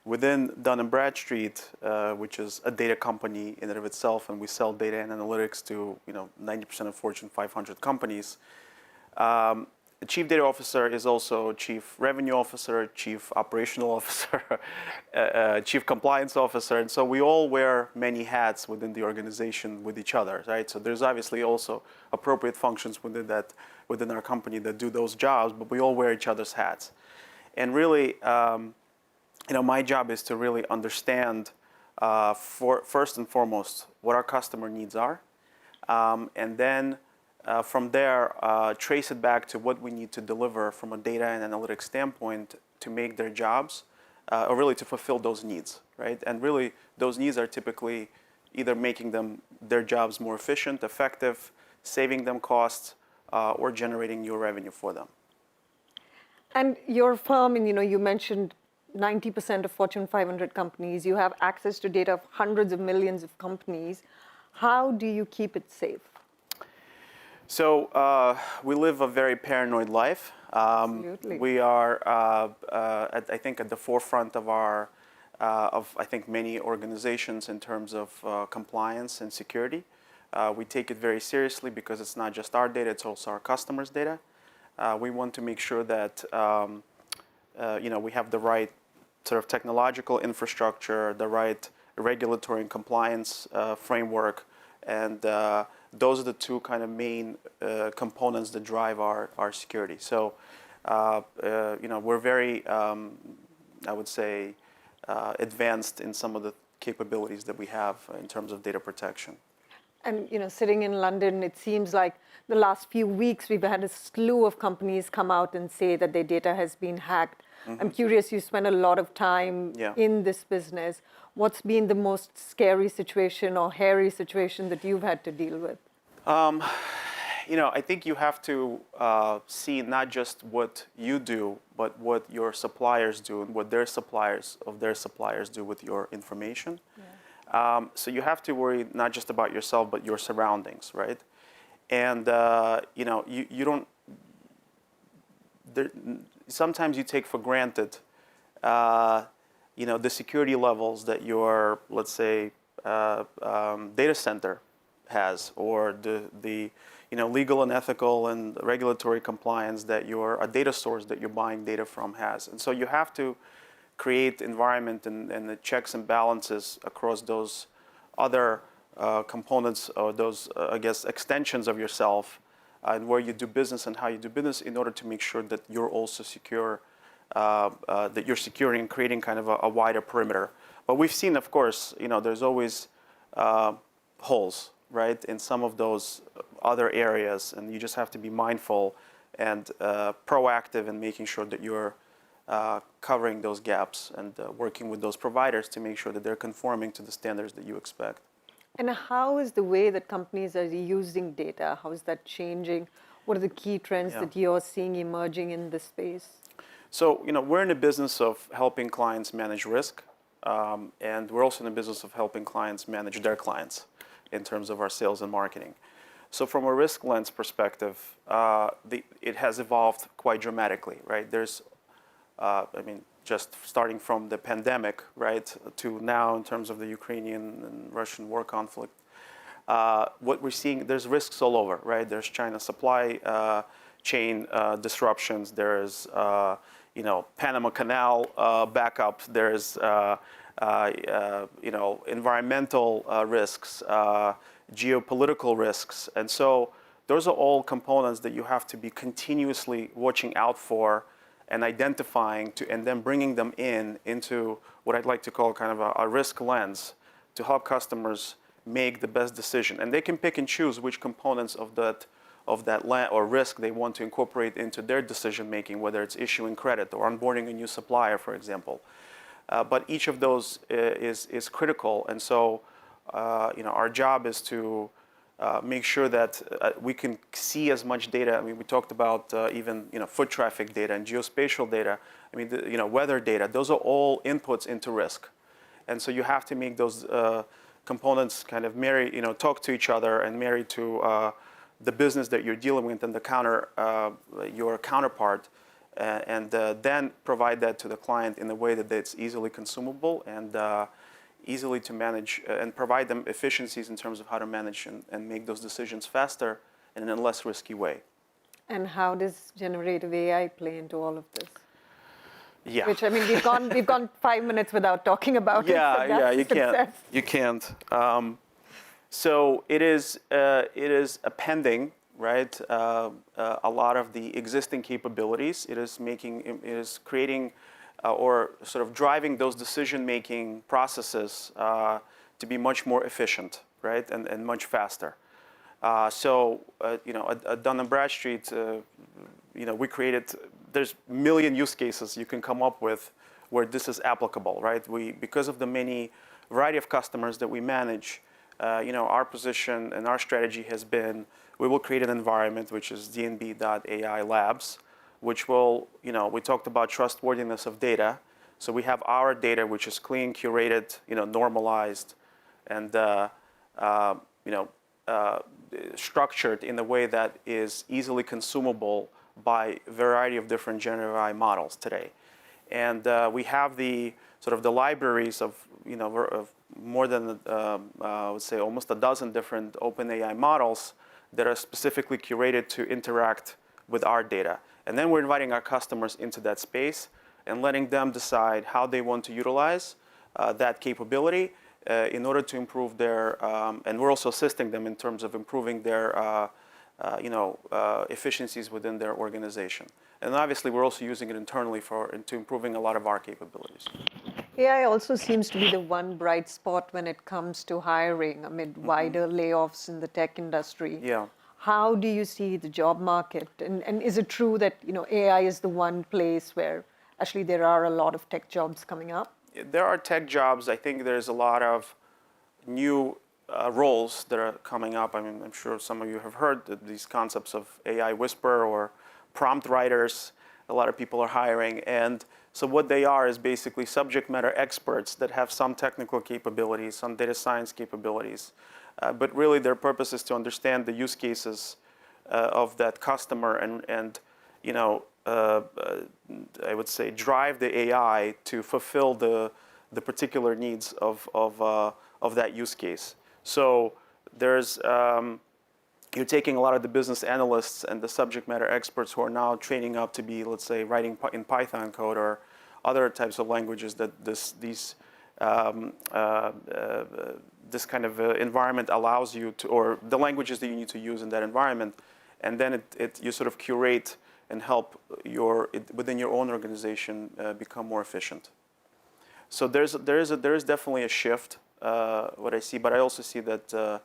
Within Dun & Bradstreet, which is a data company in and of itself, and we sell data and analytics to 90% of Fortune 500 companies, the Chief Data Officer is also Chief Revenue Officer, Chief Operational Officer, Chief Compliance Officer, and so we all wear many hats within the organization with each other, right? So there's obviously also appropriate functions within our company that do those jobs, but we all wear each other's hats. And really, my job is to really understand, first and foremost, what our customer needs are, and then from there, trace it back to what we need to deliver from a data and analytics standpoint to make their jobs, or really to fulfill those needs, right? And really, those needs are typically either making their jobs more efficient, effective, saving them costs, or generating new revenue for them. And your firm, and you mentioned 90% of Fortune 500 companies, you have access to data of hundreds of millions of companies. How do you keep it safe? So we live a very paranoid life. Absolutely. We are, I think, at the forefront of I think, many organizations in terms of compliance and security. We take it very seriously because it's not just our data; it's also our customers' data. We want to make sure that we have the right sort of technological infrastructure, the right regulatory and compliance framework, and those are the two kind of main components that drive our security. So, we're very, I would say, advanced in some of the capabilities that we have in terms of data protection. And sitting in London, it seems like the last few weeks we've had a slew of companies come out and say that their data has been hacked. Mm-hmm. I'm curious, you spend a lot of time in this business. What's been the most scary situation or hairy situation that you've had to deal with? I think you have to see not just what you do, but what your suppliers do and what their suppliers do with your information. Yeah. So you have to worry not just about yourself, but your surroundings, right? And you don't. Sometimes you take for granted, the security levels that your, let's say, data center has, or the legal and ethical and regulatory compliance that a data source that you're buying data from has. And so you have to create environment and the checks and balances across those other components, or those, extensions of yourself, and where you do business and how you do business, in order to make sure that you're also secure, that you're securing and creating kind of a wider perimeter. But we've seen, of course, there's always holes, right, in some of those other areas, and you just have to be mindful and proactive in making sure that you're covering those gaps and working with those providers to make sure that they're conforming to the standards that you expect. And how is the way that companies are using data, how is that changing? What are the key trends that you're seeing emerging in this space? So, we're in the business of helping clients manage risk, and we're also in the business of helping clients manage their clients in terms of our sales and marketing. So from a risk lens perspective, it has evolved quite dramatically, right? There's, just starting from the pandemic, right, to now in terms of the Ukrainian and Russian war conflict, what we're seeing, there's risks all over, right? There's China supply chain disruptions. There's, Panama Canal backup. There's, environmental risks, geopolitical risks. And so those are all components that you have to be continuously watching out for and identifying and then bringing them into what I'd like to call kind of a risk lens to help customers make the best decision. And they can pick and choose which components of of that or risk they want to incorporate into their decision making, whether it's issuing credit or onboarding a new supplier, for example. But each of those is critical, and so our job is to make sure that we can see as much data. I mean, we talked about even foot traffic data and geospatial data. I mean, weather data. Those are all inputs into risk, and so you have to make those components kind of marry, talk to each other and marry to the business that you're dealing with and your counterpart, and then provide that to the client in a way that it's easily consumable and easily to manage, and provide them efficiencies in terms of how to manage and make those decisions faster and in a less risky way. And how does generative AI play into all of this? Yeah. Which, I mean, we've gone 5 minutes without talking about it. So that's You can't. So it is appending, right, a lot of the existing capabilities. It is creating or sort of driving those decision-making processes to be much more efficient, right, and much faster. So at Dun & Bradstreet, we created. There's a million use cases you can come up with where this is applicable, right? Because of the many variety of customers that we manage, our position and our strategy has been we will create an environment which is DNB.ai Labs, which will, we talked about trustworthiness of data. So we have our data, which is clean, curated, normalized, and structured in a way that is easily consumable by a variety of different generative AI models today. And we have the sort of the libraries of, of more than, I would say, almost a dozen different OpenAI models that are specifically curated to interact with our data. And then we're inviting our customers into that space and letting them decide how they want to utilize that capability in order to improve their, and we're also assisting them in terms of improving their efficiencies within their organization. And obviously, we're also using it internally into improving a lot of our capabilities. AI also seems to be the one bright spot when it comes to hiring amid wider layoffs in the tech industry. Yeah. How do you see the job market? And is it true that AI is the one place where actually there are a lot of tech jobs coming up? There are tech jobs. I think there's a lot of new roles that are coming up. I mean, I'm sure some of you have heard these concepts of AI whisper or prompt writers. A lot of people are hiring. And so what they are is basically subject matter experts that have some technical capabilities, some data science capabilities. But really their purpose is to understand the use cases of that customer and I would say drive the AI to fulfill the particular needs of that use case. So there's you're taking a lot of the business analysts and the subject matter experts who are now training up to be, let's say, writing in Python code or other types of languages that this kind of environment allows you to, or the languages that you need to use in that environment, and then you sort of curate and help within your own organization become more efficient. So there is definitely a shift, what I see, but I also see that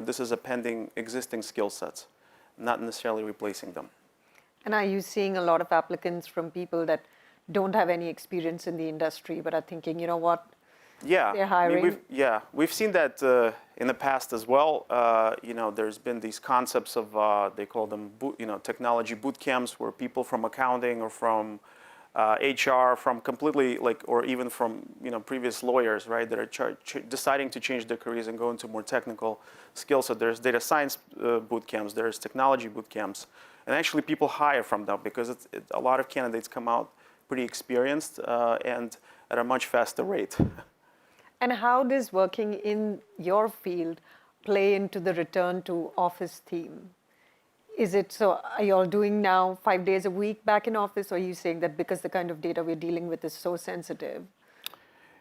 this is appending existing skill sets, not necessarily replacing them. And are you seeing a lot of applicants from people that don't have any experience in the industry but are thinking, what? Yeah, they're hiring? We've seen that in the past as well. There's been these concepts of they call them technology boot camps, where people from accounting or from HR, from completely or even from previous lawyers, right, that are deciding to change their careers and go into more technical skills. So there's data science boot camps, there's technology boot camps, and actually people hire from them because a lot of candidates come out pretty experienced and at a much faster rate. And how does working in your field play into the return to office theme? Is it so, are you all doing now 5 days a week back in office, or are you saying that because the kind of data we're dealing with is so sensitive?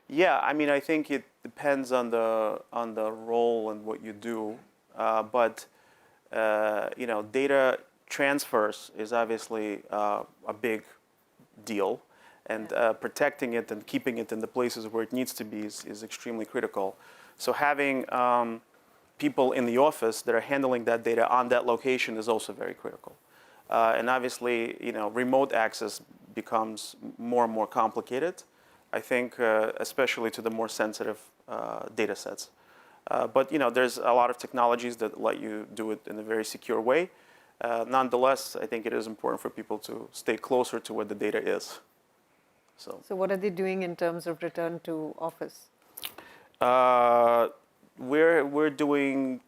Yeah, I mean, I think it depends on the role and what you do, but data transfers is obviously a big deal. And protecting it and keeping it in the places where it needs to be is extremely critical. So having people in the office that are handling that data on that location is also very critical. And obviously, remote access becomes more and more complicated, I think, especially to the more sensitive data sets. But there's a lot of technologies that let you do it in a very secure way. Nonetheless, I think it is important for people to stay closer to where the data is. So what are they doing in terms of return to office? We're doing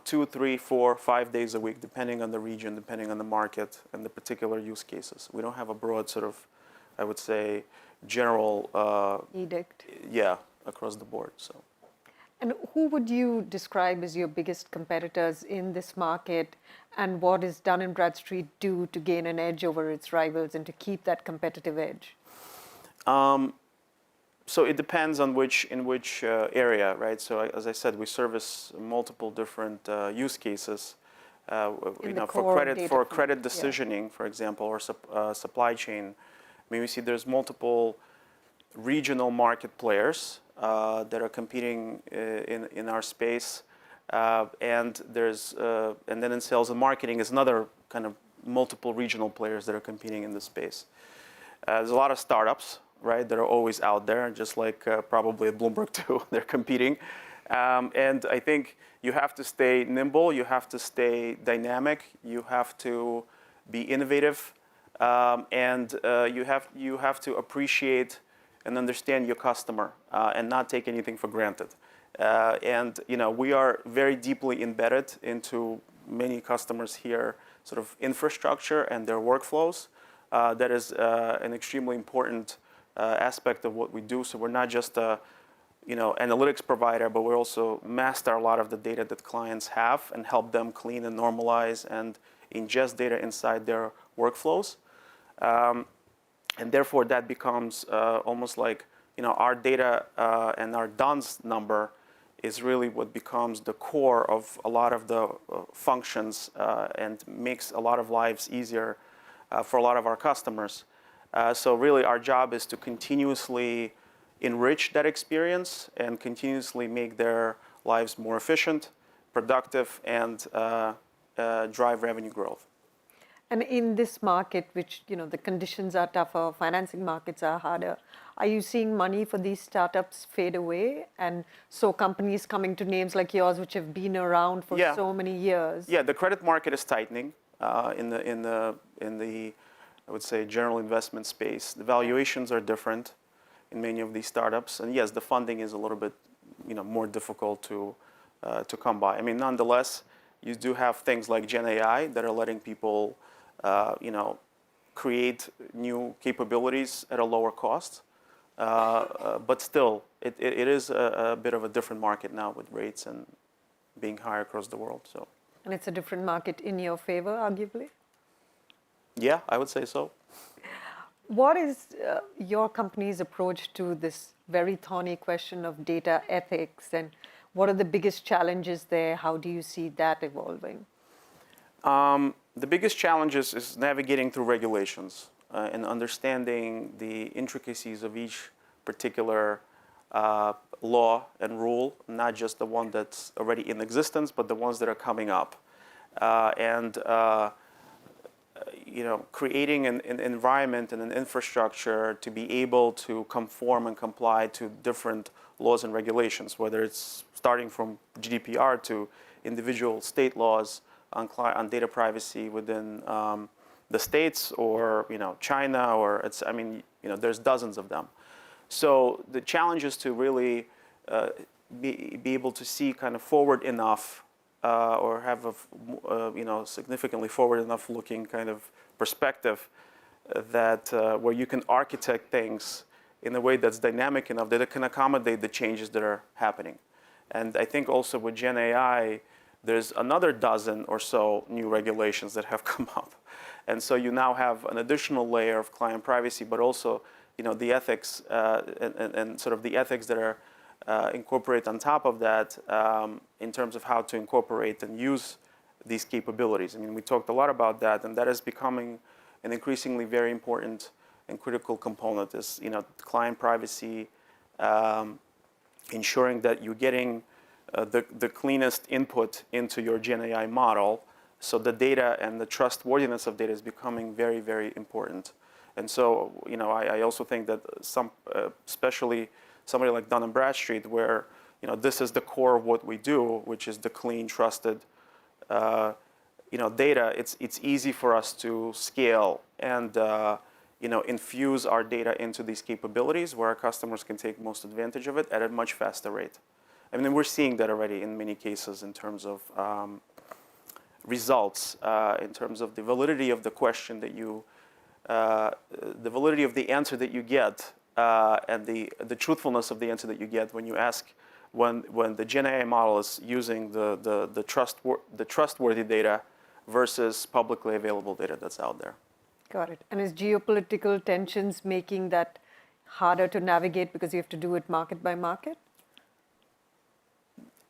2, 3, 4, 5 days a week, depending on the region, depending on the market and the particular use cases. We don't have a broad sort of, I would say, general edict. Yeah, across the board. So. And who would you describe as your biggest competitors in this market, and what is Dun & Bradstreet do to gain an edge over its rivals and to keep that competitive edge? So it depends on which area, right? So as I said, we service multiple different use cases. For credit decisioning, for example, or supply chain. I mean, we see there's multiple regional market players that are competing in our space, and then in sales and marketing is another kind of multiple regional players that are competing in this space. There's a lot of startups, right, that are always out there, just like probably at Bloomberg too, they're competing. And I think you have to stay nimble, you have to stay dynamic, you have to be innovative, and you have to appreciate and understand your customer and not take anything for granted. And we are very deeply embedded into many customers here, sort of infrastructure and their workflows. That is an extremely important aspect of what we do. So we're not just a analytics provider, but we also master a lot of the data that clients have and help them clean and normalize and ingest data inside their workflows. And therefore, that becomes almost like our data and our DUNS number is really what becomes the core of a lot of the functions and makes a lot of lives easier for a lot of our customers. So really, our job is to continuously enrich that experience and continuously make their lives more efficient, productive, and drive revenue growth. And in this market, which the conditions are tougher, financing markets are harder, are you seeing money for these startups fade away? And so companies coming to names like yours, which have been around for so many years. Yeah, the credit market is tightening in the I would say general investment space. The valuations are different in many of these startups, and yes, the funding is a little bit more difficult to come by. I mean, nonetheless, you do have things like Gen AI that are letting people create new capabilities at a lower cost. But still, it is a bit of a different market now with rates and being higher across the world. So. And it's a different market in your favor, arguably? Yeah, I would say so. What is your company's approach to this very thorny question of data ethics, and what are the biggest challenges there? How do you see that evolving? The biggest challenge is navigating through regulations and understanding the intricacies of each particular law and rule, not just the one that's already in existence, but the ones that are coming up. Creating an environment and an infrastructure to be able to conform and comply to different laws and regulations, whether it's starting from GDPR to individual state laws on data privacy within the states, or China, or there's dozens of them. So the challenge is to really be able to see kind of forward enough. Or have a significantly forward enough looking kind of perspective that where you can architect things in a way that's dynamic enough that it can accommodate the changes that are happening. And I think also with Gen AI, there's another dozen or so new regulations that have come up. And so you now have an additional layer of client privacy, but also the ethics and sort of the ethics that are incorporate on top of that in terms of how to incorporate and use these capabilities. I mean, we talked a lot about that, and that is becoming an increasingly very important and critical component is, client privacy, ensuring that you're getting the cleanest input into your Gen AI model. So the data and the trustworthiness of data is becoming very, very important. And so, I also think that especially somebody like Dun & Bradstreet, where, this is the core of what we do, which is the clean, trusted, data. It's easy for us to scale and, infuse our data into these capabilities where our customers can take most advantage of it at a much faster rate. I mean, we're seeing that already in many cases in terms of results, in terms of the validity of the question that the validity of the answer that you get, and the truthfulness of the answer that you get when you ask, when the Gen AI model is using the trustworthy data versus publicly available data that's out there. Got it. And is geopolitical tensions making that harder to navigate because you have to do it market by market?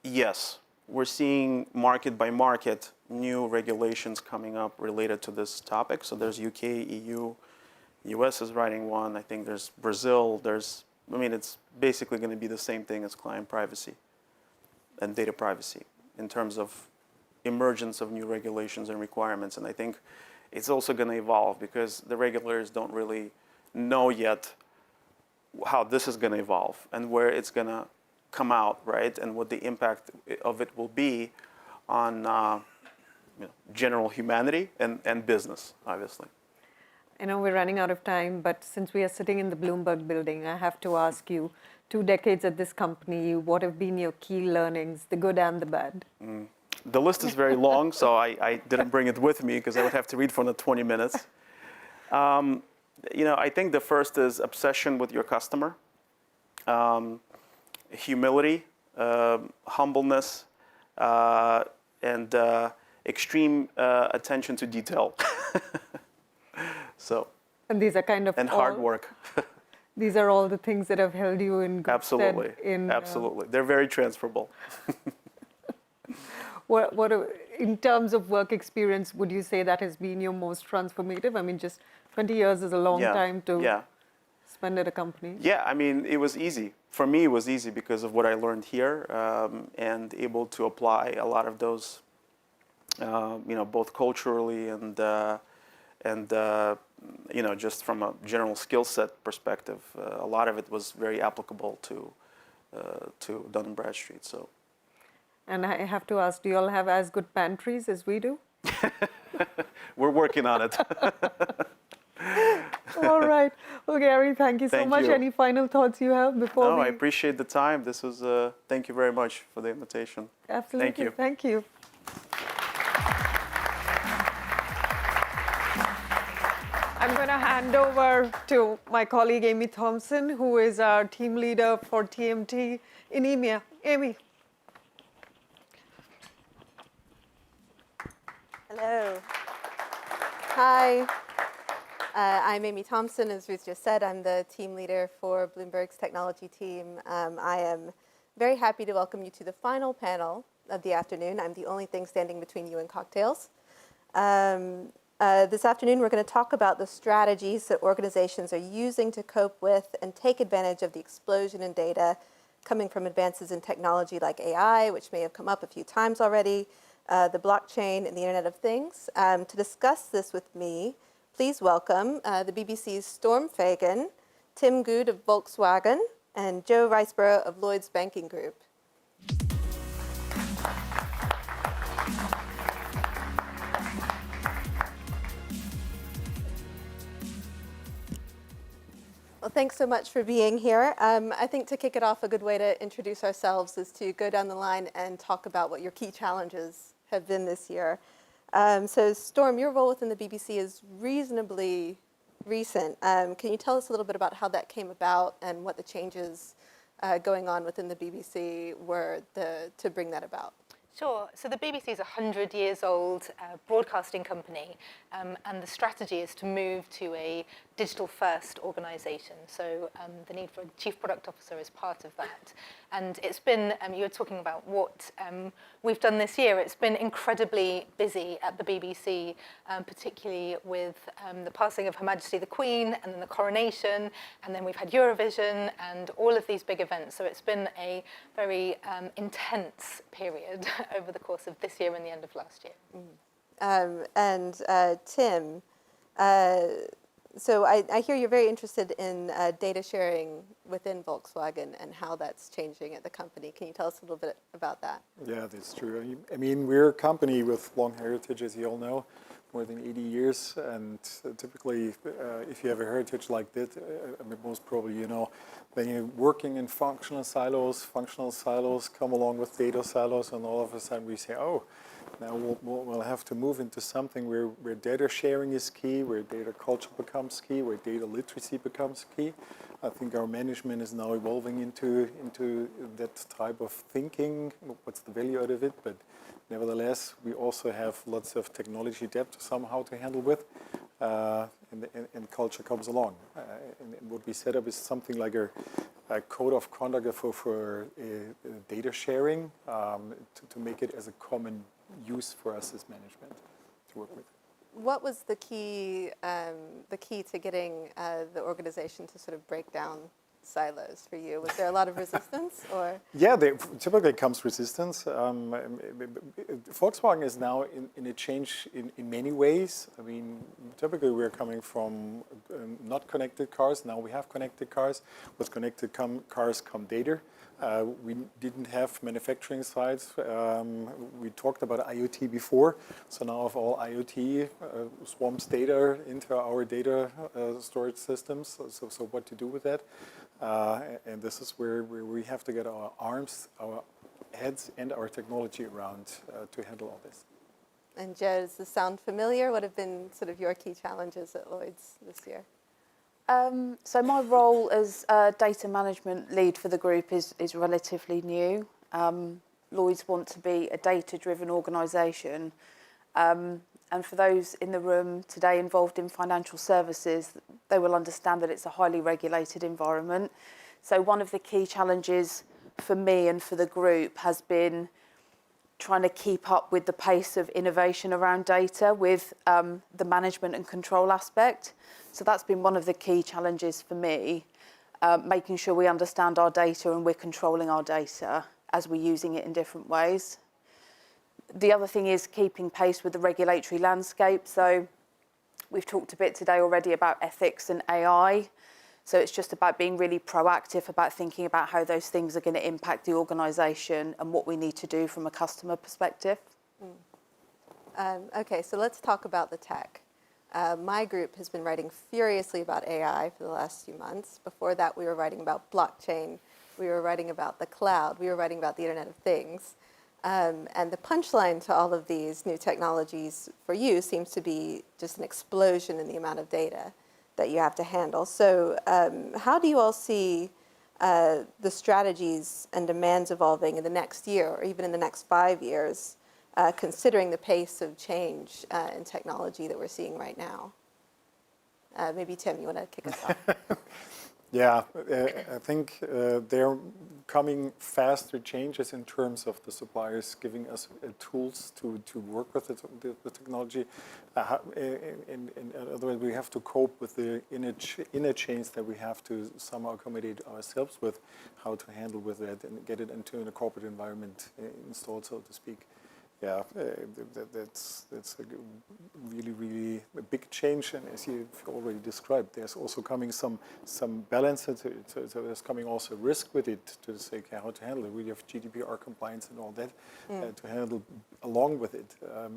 Yes, we're seeing market by market new regulations coming up related to this topic. So there's UK, EU, US is writing one. I think there's Brazil. It's basically going to be the same thing as client privacy and data privacy in terms of emergence of new regulations and requirements. And I think it's also going to evolve because the regulators don't really know yet how this is going to evolve and where it's going to come out, right? And what the impact of it will be on general humanity and business, obviously. I know we're running out of time, but since we are sitting in the Bloomberg building, I have to ask you, 2 decades at this company, what have been your key learnings, the good and the bad? The list is very long, so I didn't bring it with me because I would have to read for the 20 minutes. I think the first is obsession with your customer, humility, humbleness, and extreme attention to detail. And these are kind of hard work. These are all the things that have held you in good Absolutely. stead. Absolutely. They're very transferable. In terms of work experience, would you say that has been your most transformative? I mean, just 20 years is a long time to spend at a company. Yeah, I mean, it was easy. For me, it was easy because of what I learned here and able to apply a lot of those, both culturally and just from a general skill set perspective. A lot of it was very applicable to Dun & Bradstreet. So. And I have to ask, do you all have as good pantries as we do? We're working on it. All right. Well, Gary, thank you so much. You. Any final thoughts you have before No, I appreciate the time. This was, thank you very much for the invitation. Absolutely. Thank you. Thank you. I'm going to hand over to my colleague, Amy Thompson, who is our team leader for TMT in EMEA. Amy. Hello. Hi. I'm Amy Thompson. As Ruth just said, I'm the team leader for Bloomberg's technology team. I am very happy to welcome you to the final panel of the afternoon. I'm the only thing standing between you and cocktails. This afternoon, we're going to talk about the strategies that organizations are using to cope with and take advantage of the explosion in data coming from advances in technology like AI, which may have come up a few times already, the blockchain and the Internet of Things. To discuss this with me, please welcome the BBC's Storm Fagan, Tim Gude of Volkswagen, and Joe Riceborough of Lloyd's Banking Group. Well, thanks so much for being here. I think to kick it off, a good way to introduce ourselves is to go down the line and talk about what your key challenges have been this year. So Storm, your role within the BBC is reasonably recent. Can you tell us a little bit about how that came about and what the changes going on within the BBC were to bring that about? Sure. So the BBC is a 100 years old broadcasting company, and the strategy is to move to a digital-first organisation. So the need for a chief product officer is part of that. And it's been, you were talking about what we've done this year. It's been incredibly busy at the BBC, particularly with the passing of Her Majesty the Queen, and then the coronation, and then we've had Eurovision and all of these big events. So it's been a very intense period over the course of this year and the end of last year. Tim, so I hear you're very interested in data sharing within Volkswagen and how that's changing at the company. Can you tell us a little bit about that? Yeah, that's true. I mean, we're a company with long heritage, as you all know, more than 80 years. And typically, if you have a heritage like that, I mean, most probably, you know, when you're working in functional silos come along with data silos, and all of a sudden we say, oh, now we'll have to move into something where data sharing is key, where data culture becomes key, where data literacy becomes key. I think our management is now evolving into that type of thinking. What's the value out of it? But nevertheless, we also have lots of technology debt somehow to handle with, and culture comes along. And what we set up is something like a code of conduct for data sharing to make it as a common use for us as management to work with. What was the key to getting the organization to sort of break down silos for you? Was there a lot of resistance, or? Yeah, typically comes resistance. Volkswagen is now in a change in many ways. I mean, typically we're coming from not connected cars. Now we have connected cars. With connected cars come data. We didn't have manufacturing sites. We talked about IoT before. So now if all IoT swarms data into our data storage systems, so what to do with that? And this is where we have to get our arms, our heads, and our technology around to handle all this. And Joe, does this sound familiar? What have been sort of your key challenges at Lloyd's this year? So my role as data management lead for the group is relatively new. Lloyd's want to be a data-driven organisation. And for those in the room today involved in financial services, they will understand that it's a highly regulated environment. So one of the key challenges for me and for the group has been trying to keep up with the pace of innovation around data with the management and control aspect. So that's been one of the key challenges for me, making sure we understand our data and we're controlling our data as we're using it in different ways. The other thing is keeping pace with the regulatory landscape. So we've talked a bit today already about ethics and AI. So it's just about being really proactive about thinking about how those things are going to impact the organisation and what we need to do from a customer perspective. Okay, so let's talk about the tech. My group has been writing furiously about AI for the last few months. Before that, we were writing about blockchain. We were writing about the cloud. We were writing about the Internet of Things. And the punchline to all of these new technologies for you seems to be just an explosion in the amount of data that you have to handle. So how do you all see the strategies and demands evolving in the next year or even in the next 5 years, considering the pace of change in technology that we're seeing right now? Maybe Tim, you want to kick us off? Yeah, I think there are coming faster changes in terms of the suppliers giving us tools to work with the technology. In other words, we have to cope with the inner chains that we have to somehow accommodate ourselves with, how to handle with that and get it into a corporate environment installed, so to speak. Yeah, that's a really a big change, and as you've already described, there's also coming some balance to it. So there's coming also risk with it to say, okay, how to handle it. We have GDPR compliance and all that to handle along with it.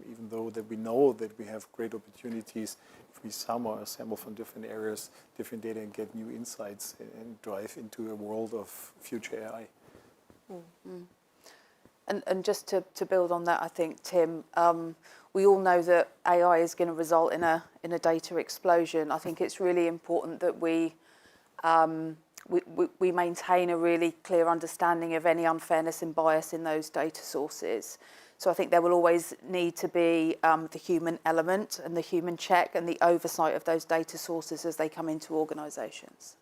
Even though that we know that we have great opportunities if we somehow assemble from different areas, different data, and get new insights and drive into a world of future AI. And just to build on that, I think, Tim, we all know that AI is going to result in a data explosion. I think it's really important that we maintain a really clear understanding of any unfairness and bias in those data sources. So I think there will always need to be the human element and the human check and the oversight of those data sources as they come into organisations.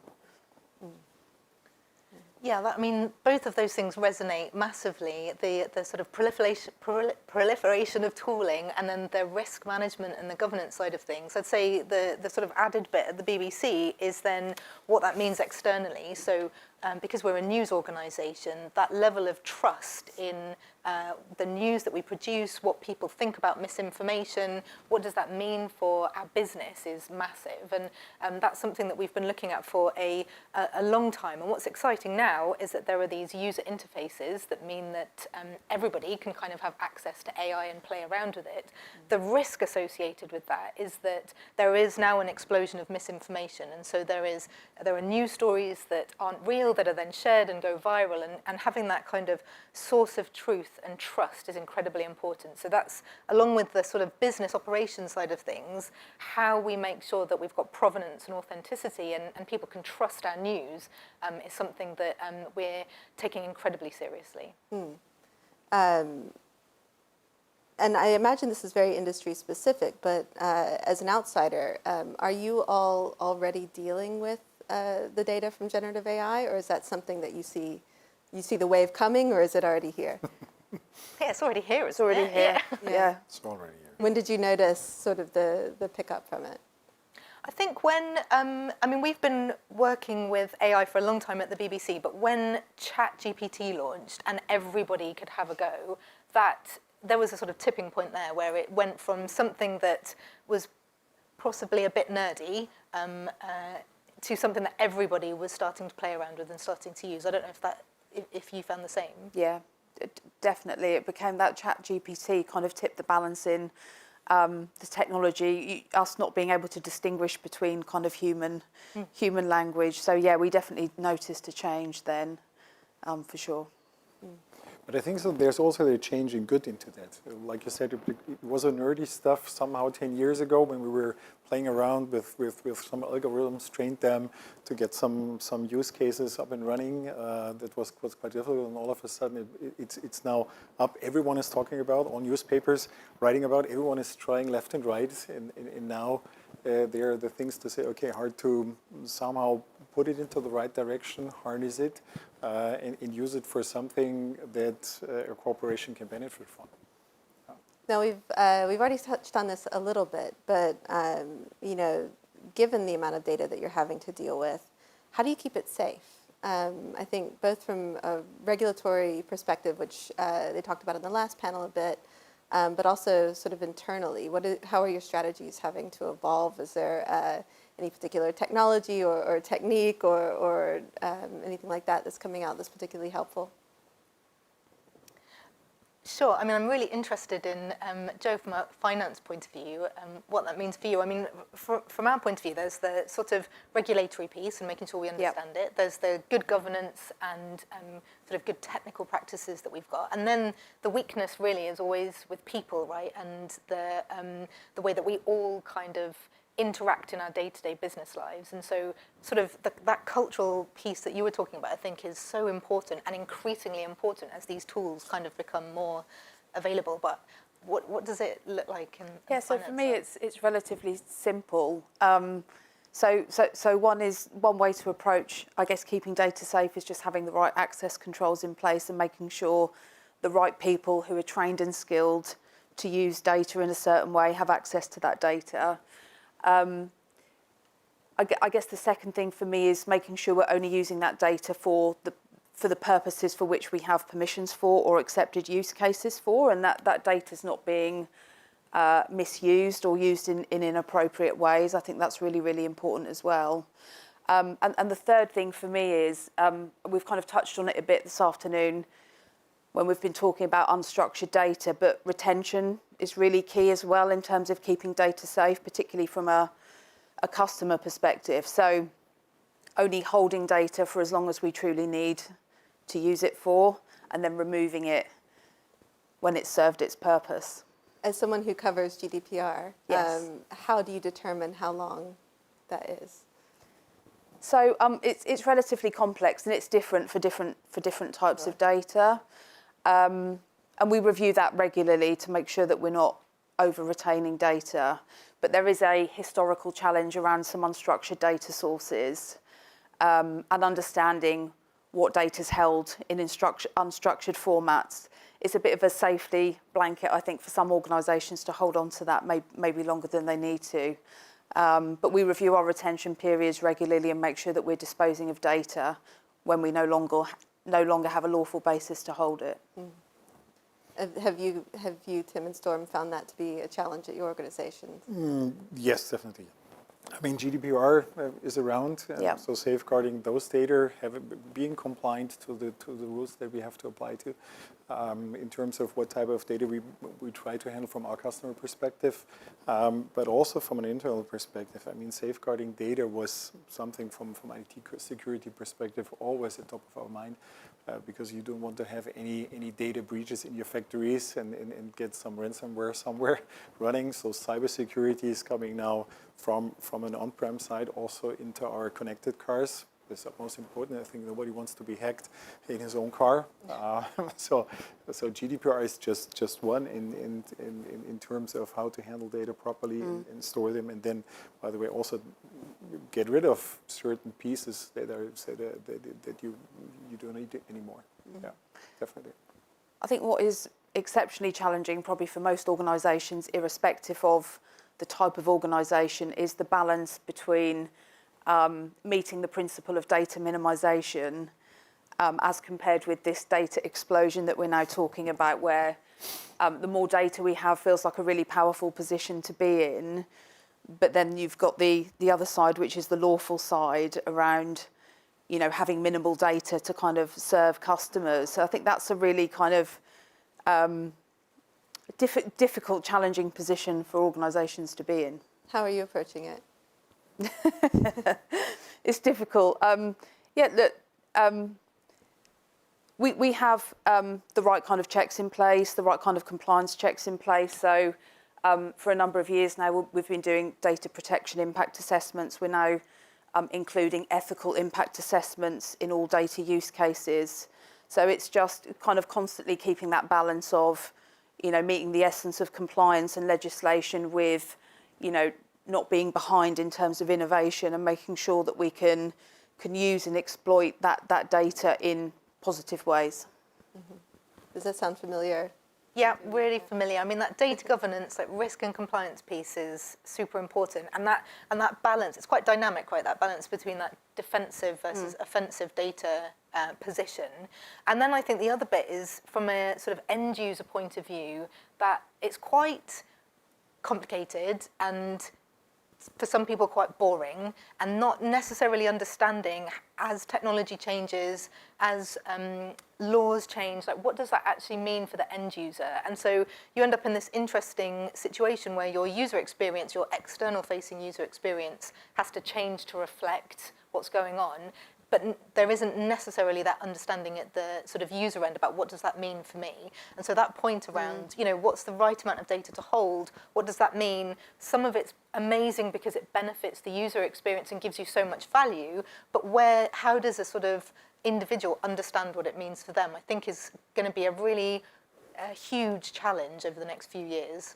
Yeah, I mean, both of those things resonate massively. The sort of proliferation of tooling and then the risk management and the governance side of things. I'd say the sort of added bit at the BBC is then what that means externally. So because we're a news organisation, that level of trust in the news that we produce, what people think about misinformation, what does that mean for our business is massive. And that's something that we've been looking at for a long time. And what's exciting now is that there are these user interfaces that mean that everybody can kind of have access to AI and play around with it. The risk associated with that is that there is now an explosion of misinformation. And so there are news stories that aren't real that are then shared and go viral, and having that kind of source of truth and trust is incredibly important. So that's, along with the sort of business operations side of things, how we make sure that we've got provenance and authenticity and people can trust our news is something that we're taking incredibly seriously. And I imagine this is very industry specific, but as an outsider, are you all already dealing with the data from generative AI, or is that something that you see the wave coming, or is it already here? Yeah, it's already here. It's already here. Yeah. It's already here. When did you notice sort of the pickup from it? I think when, I mean, we've been working with AI for a long time at the BBC, but when ChatGPT launched and everybody could have a go, there was a sort of tipping point there where it went from something that was possibly a bit nerdy to something that everybody was starting to play around with and starting to use. I don't know if you found the same. Yeah, definitely. It became that ChatGPT kind of tipped the balance in the technology, us not being able to distinguish between kind of human language. So yeah, we definitely noticed a change then, for sure. But I think so there's also a change in good into that. Like you said, it was a nerdy stuff somehow 10 years ago when we were playing around with some algorithms, trained them to get some use cases up and running. That was quite difficult, and all of a sudden it's now up. Everyone is talking about, all newspapers writing about, everyone is trying left and right, and now there are the things to say, okay, hard to somehow put it into the right direction, harness it, and use it for something that a corporation can benefit from. Now we've already touched on this a little bit, but you know, given the amount of data that you're having to deal with, how do you keep it safe? I think both from a regulatory perspective, which they talked about in the last panel a bit, but also sort of internally. How are your strategies having to evolve? Is there any particular technology or technique or anything like that that's coming out that's particularly helpful? Sure. I mean, I'm really interested in, Joe, from a finance point of view, what that means for you. I mean, from our point of view, there's the sort of regulatory piece and making sure we understand it. There's the good governance and sort of good technical practices that we've got. And then the weakness really is always with people, right? And the way that we all kind of interact in our day-to-day business lives. And so sort of that cultural piece that you were talking about, I think, is so important and increasingly important as these tools kind of become more available. But what does it look like in so for me it's relatively simple. So one way to approach, I guess, keeping data safe is just having the right access controls in place and making sure the right people who are trained and skilled to use data in a certain way have access to that data. I guess the second thing for me is making sure we're only using that data for the purposes for which we have permissions for or accepted use cases for, and that data is not being misused or used in inappropriate ways. I think that's really, really important as well. And the third thing for me is, we've kind of touched on it a bit this afternoon when we've been talking about unstructured data, but retention is really key as well in terms of keeping data safe, particularly from a customer perspective. So only holding data for as long as we truly need to use it for, and then removing it when it's served its purpose. As someone who covers GDPR, how do you determine how long that is? So it's relatively complex, and it's different for different types of data. And we review that regularly to make sure that we're not over-retaining data. But there is a historical challenge around some unstructured data sources and understanding what data is held in unstructured formats. It's a bit of a safety blanket, I think, for some organisations to hold on to that maybe longer than they need to. But we review our retention periods regularly and make sure that we're disposing of data when we no longer have a lawful basis to hold it. Have you, Tim and Storm, found that to be a challenge at your organizations? Yes, definitely. I mean, GDPR is around, so safeguarding those data, being compliant to the rules that we have to apply to, in terms of what type of data we try to handle from our customer perspective, but also from an internal perspective. I mean, safeguarding data was something from IT security perspective always at top of our mind, because you don't want to have any data breaches in your factories and get some ransomware somewhere running. So cybersecurity is coming now from an on-prem side also into our connected cars. That's the most important. I think nobody wants to be hacked in his own car. So GDPR is just one in terms of how to handle data properly and store them, and then, by the way, also get rid of certain pieces that you don't need anymore. Yeah, definitely. I think what is exceptionally challenging, probably for most organisations, irrespective of the type of organisation, is the balance between meeting the principle of data minimisation as compared with this data explosion that we're now talking about, where the more data we have feels like a really powerful position to be in. But then you've got the other side, which is the lawful side around, having minimal data to kind of serve customers. So I think that's a really kind of difficult, challenging position for organisations to be in. How are you approaching it? It's difficult. We have the right kind of checks in place, the right kind of compliance checks in place. So for a number of years now, we've been doing data protection impact assessments. We're now including ethical impact assessments in all data use cases. So it's just kind of constantly keeping that balance of, meeting the essence of compliance and legislation with, not being behind in terms of innovation, and making sure that we can use and exploit that data in positive ways. Mm-hmm. Does that sound familiar? Yeah, really familiar. I mean, that data governance, like risk and compliance piece is super important. And that balance, it's quite dynamic, right? That balance between that defensive versus offensive data position. And then I think the other bit is from a sort of end user point of view, that it's quite complicated and for some people quite boring, and not necessarily understanding as technology changes, as laws change, like what does that actually mean for the end user? And so you end up in this interesting situation where your user experience, your external facing user experience has to change to reflect what's going on. But there isn't necessarily that understanding at the sort of user end about what does that mean for me. And so that point around, what's the right amount of data to hold? What does that mean? Some of it's amazing because it benefits the user experience and gives you so much value. But how does a sort of individual understand what it means for them? I think is going to be a really huge challenge over the next few years.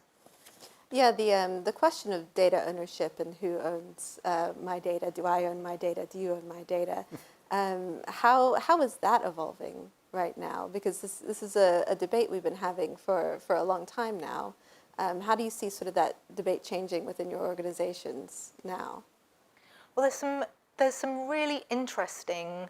Yeah, the question of data ownership and who owns my data. Do I own my data? Do you own my data? How is that evolving right now? Because this is a debate we've been having for a long time now. How do you see sort of that debate changing within your organizations now? Well, there's some really interesting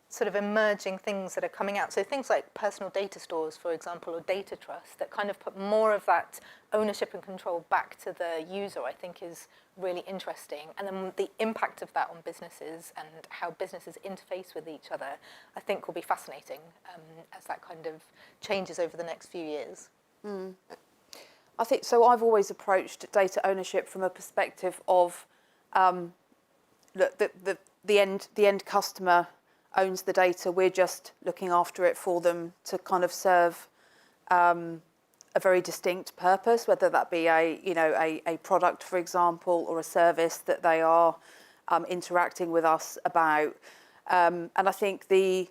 sort of emerging things that are coming out. So things like personal data stores, for example, or data trust that kind of put more of that ownership and control back to the user, I think is really interesting. And then the impact of that on businesses and how businesses interface with each other, I think will be fascinating as that kind of changes over the next few years. I think so. I've always approached data ownership from a perspective of the end customer owns the data. We're just looking after it for them to kind of serve a very distinct purpose, whether that be a product, for example, or a service that they are interacting with us about. And I think the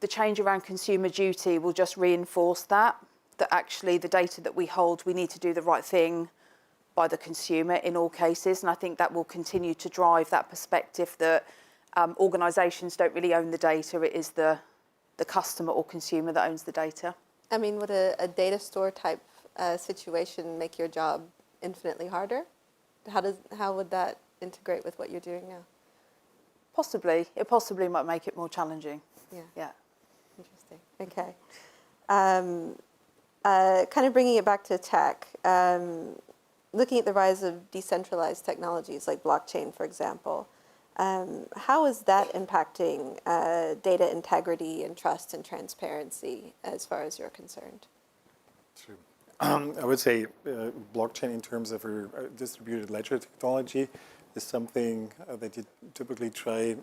the change around consumer duty will just reinforce that actually the data that we hold, we need to do the right thing by the consumer in all cases. And I think that will continue to drive that perspective that organisations don't really own the data. It is the customer or consumer that owns the data. I mean, would a data store type situation make your job infinitely harder? How would that integrate with what you're doing now? Possibly. It possibly might make it more challenging. Yeah. Interesting. Okay. Kind of bringing it back to tech, looking at the rise of decentralized technologies like blockchain, for example, how is that impacting data integrity and trust and transparency as far as you're concerned? True. I would say blockchain in terms of a distributed ledger technology is something that you typically try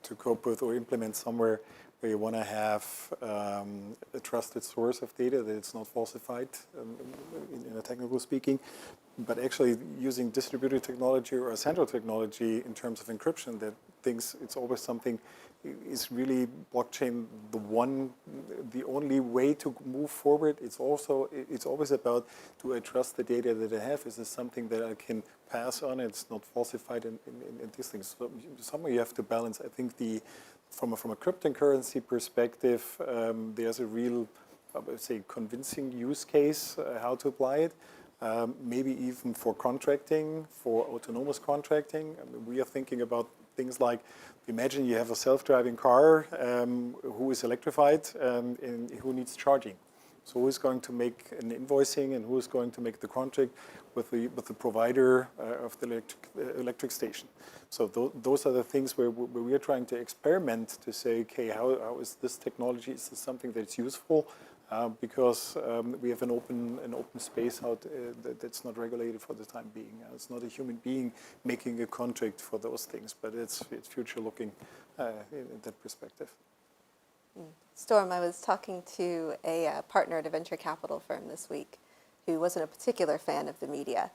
to cope with or implement somewhere where you want to have a trusted source of data, that it's not falsified, in a technical speaking. But actually using distributed technology or a central technology in terms of encryption, that things, it's always something, is really blockchain the only way to move forward? It's always about, do I trust the data that I have? Is this something that I can pass on? It's not falsified in these things. So somewhere you have to balance. I think from a cryptocurrency perspective, there's a real, I would say, convincing use case how to apply it. Maybe even for contracting, for autonomous contracting. I mean, we are thinking about things like, imagine you have a self-driving car who is electrified and who needs charging. So who is going to make an invoicing and who is going to make the contract with the provider of the electric station? So those are the things where we are trying to experiment to say, okay, how is this technology? Is this something that's useful? Because we have an open space out that's not regulated for the time being. It's not a human being making a contract for those things, but it's future looking in that perspective. Storm, I was talking to a partner at a venture capital firm this week who wasn't a particular fan of the media.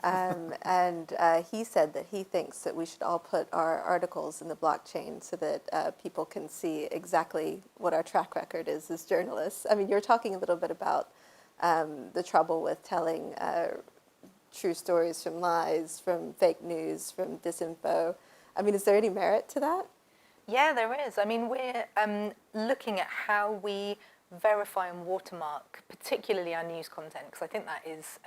And he said that he thinks that we should all put our articles in the blockchain so that people can see exactly what our track record is as journalists. I mean, you're talking a little bit about the trouble with telling true stories from lies, from fake news, from disinfo. I mean, is there any merit to that? Yeah, there is. I mean, we're looking at how we verify and watermark, particularly our news content, because I think that is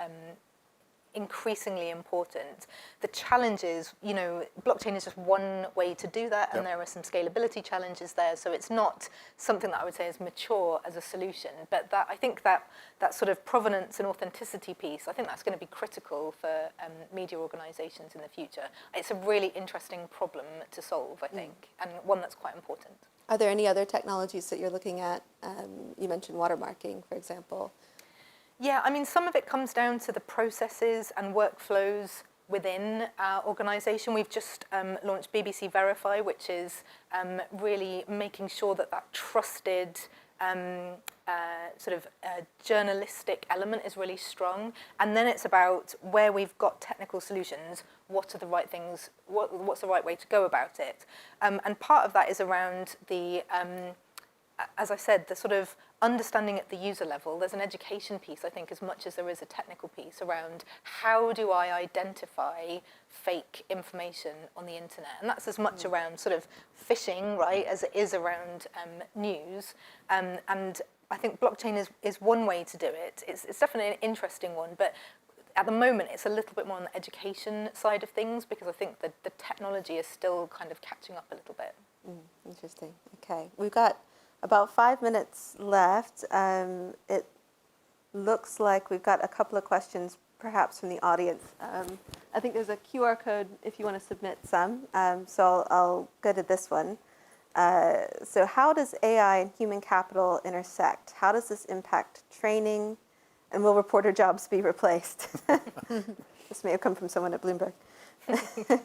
increasingly important. The challenge is, blockchain is just one way to do that, and there are some scalability challenges there. So it's not something that I would say is mature as a solution. But I think that sort of provenance and authenticity piece, I think that's going to be critical for media organisations in the future. It's a really interesting problem to solve, I think, and one that's quite important. Are there any other technologies that you're looking at? You mentioned watermarking, for example. Yeah, I mean, some of it comes down to the processes and workflows within our organisation. We've just launched BBC Verify, which is really making sure that trusted journalistic element is really strong. And then it's about where we've got technical solutions, what are the right things, what's the right way to go about it. And part of that is around the, as I said, the sort of understanding at the user level. There's an education piece, I think, as much as there is a technical piece around how do I identify fake information on the internet. And that's as much around sort of phishing, right, as it is around news. And I think blockchain is one way to do it. It's definitely an interesting one, but at the moment it's a little bit more on the education side of things, because I think that the technology is still kind of catching up a little bit. Interesting. Okay. We've got about 5 minutes left. It looks like we've got a couple of questions perhaps from the audience. I think there's a QR code if you want to submit some. So I'll go to this one. So how does AI and human capital intersect? How does this impact training? And will reporter jobs be replaced? This may have come from someone at Bloomberg. What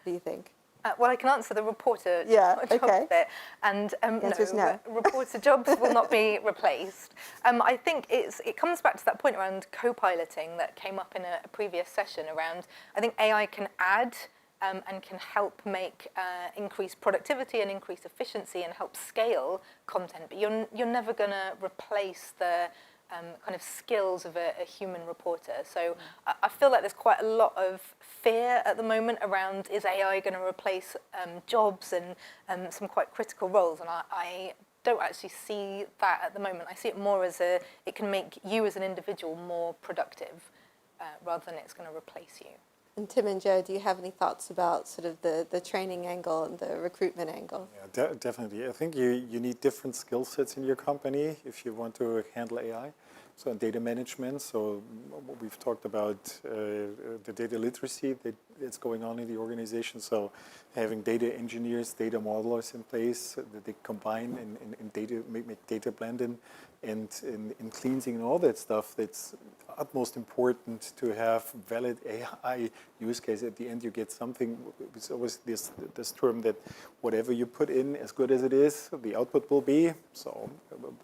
do you think? Well, I can answer the reporter jobs bit, and no, reporter jobs will not be replaced. I think it comes back to that point around co-piloting that came up in a previous session around, I think AI can add and can help make increase productivity and increase efficiency and help scale content. But you're never going to replace the kind of skills of a human reporter. So I feel like there's quite a lot of fear at the moment around, is AI going to replace jobs and some quite critical roles? And I don't actually see that at the moment. I see it more as it can make you as an individual more productive rather than it's going to replace you. And Tim and Joe, do you have any thoughts about sort of the training angle and the recruitment angle? Yeah, definitely. I think you need different skill sets in your company if you want to handle AI. So data management, so we've talked about the data literacy that's going on in the organization. So having data engineers, data modelers in place that they combine and data, make data blending and in cleansing and all that stuff, that's utmost important to have valid AI use case. At the end, you get something. It's always this term that whatever you put in, as good as it is, the output will be. So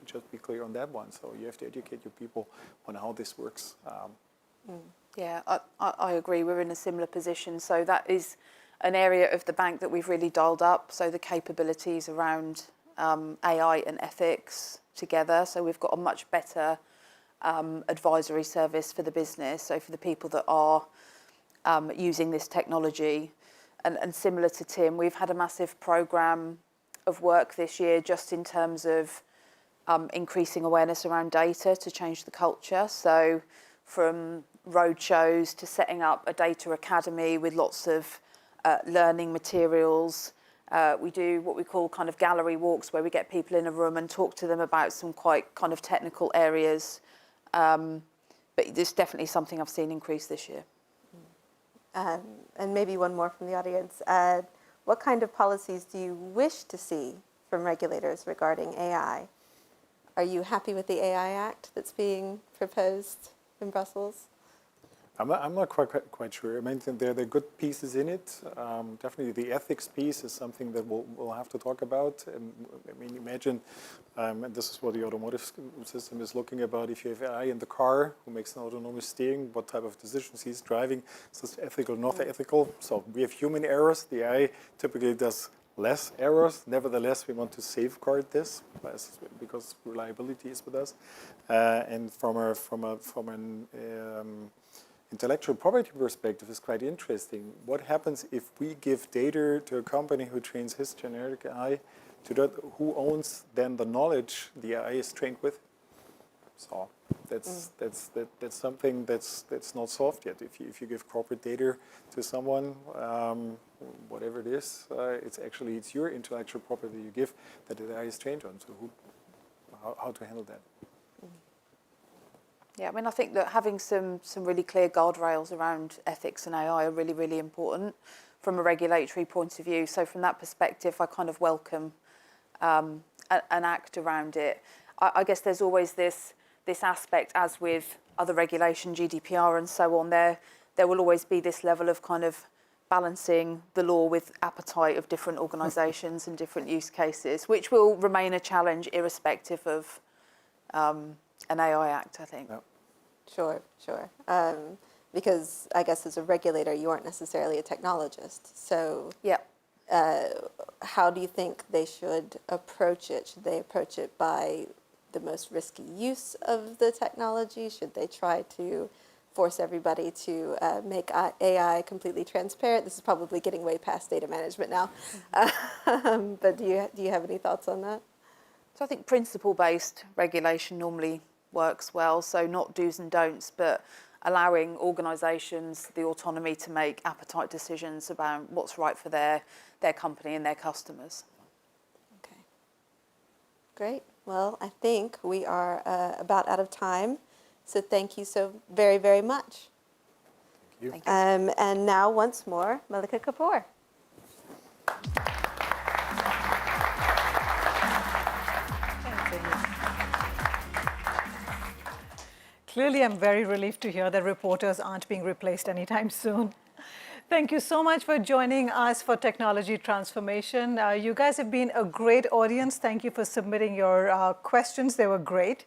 just be clear on that one. So you have to educate your people on how this works. Yeah, I agree. We're in a similar position. So that is an area of the bank that we've really dialed up. So the capabilities around AI and ethics together. So we've got a much better advisory service for the business. So for the people that are using this technology. And similar to Tim, we've had a massive program of work this year just in terms of increasing awareness around data to change the culture. So from roadshows to setting up a data academy with lots of learning materials. We do what we call kind of gallery walks where we get people in a room and talk to them about some quite kind of technical areas. But there's definitely something I've seen increase this year. And maybe one more from the audience. What kind of policies do you wish to see from regulators regarding AI? Are you happy with the AI Act that's being proposed in Brussels? I'm not quite sure. I mean, there are good pieces in it. Definitely the ethics piece is something that we'll have to talk about. And I mean, imagine, and this is what the automotive system is looking about, if you have AI in the car who makes an autonomous steering, what type of decisions he's driving, is this ethical, not ethical? So we have human errors. The AI typically does less errors. Nevertheless, we want to safeguard this because reliability is with us. And from an intellectual property perspective is quite interesting. What happens if we give data to a company who trains his generic AI to that, who owns then the knowledge the AI is trained with? So that's something that's not solved yet. If you give corporate data to someone, whatever it is, it's your intellectual property you give that the AI is trained on. So how to handle that? Yeah, I mean, I think that having some really clear guardrails around ethics and AI are really, really important from a regulatory point of view. So from that perspective, I kind of welcome an act around it. I guess there's always this aspect, as with other regulation, GDPR and so on, there will always be this level of kind of balancing the law with appetite of different organisations and different use cases, which will remain a challenge irrespective of an AI Act, I think. Yep. Sure. Because I guess as a regulator, you aren't necessarily a technologist. So yeah. How do you think they should approach it? Should they approach it by the most risky use of the technology? Should they try to force everybody to make AI completely transparent? This is probably getting way past data management now. But do you have any thoughts on that? So I think principle-based regulation normally works well. So not do's and don'ts, but allowing organisations the autonomy to make appetite decisions about what's right for their company and their customers. Okay. Great. Well, I think we are about out of time. So thank you so very, very much. Thank you. And now once more, Malika Kapoor. Clearly, I'm very relieved to hear that reporters aren't being replaced anytime soon. Thank you so much for joining us for Technology Transformation. You guys have been a great audience. Thank you for submitting your questions. They were great.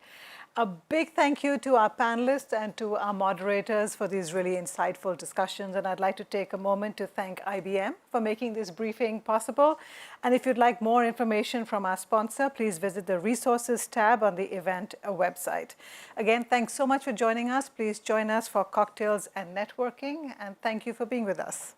A big thank you to our panelists and to our moderators for these really insightful discussions. And I'd like to take a moment to thank IBM for making this briefing possible. And if you'd like more information from our sponsor, please visit the resources tab on the event website. Again, thanks so much for joining us. Please join us for cocktails and networking. And thank you for being with us.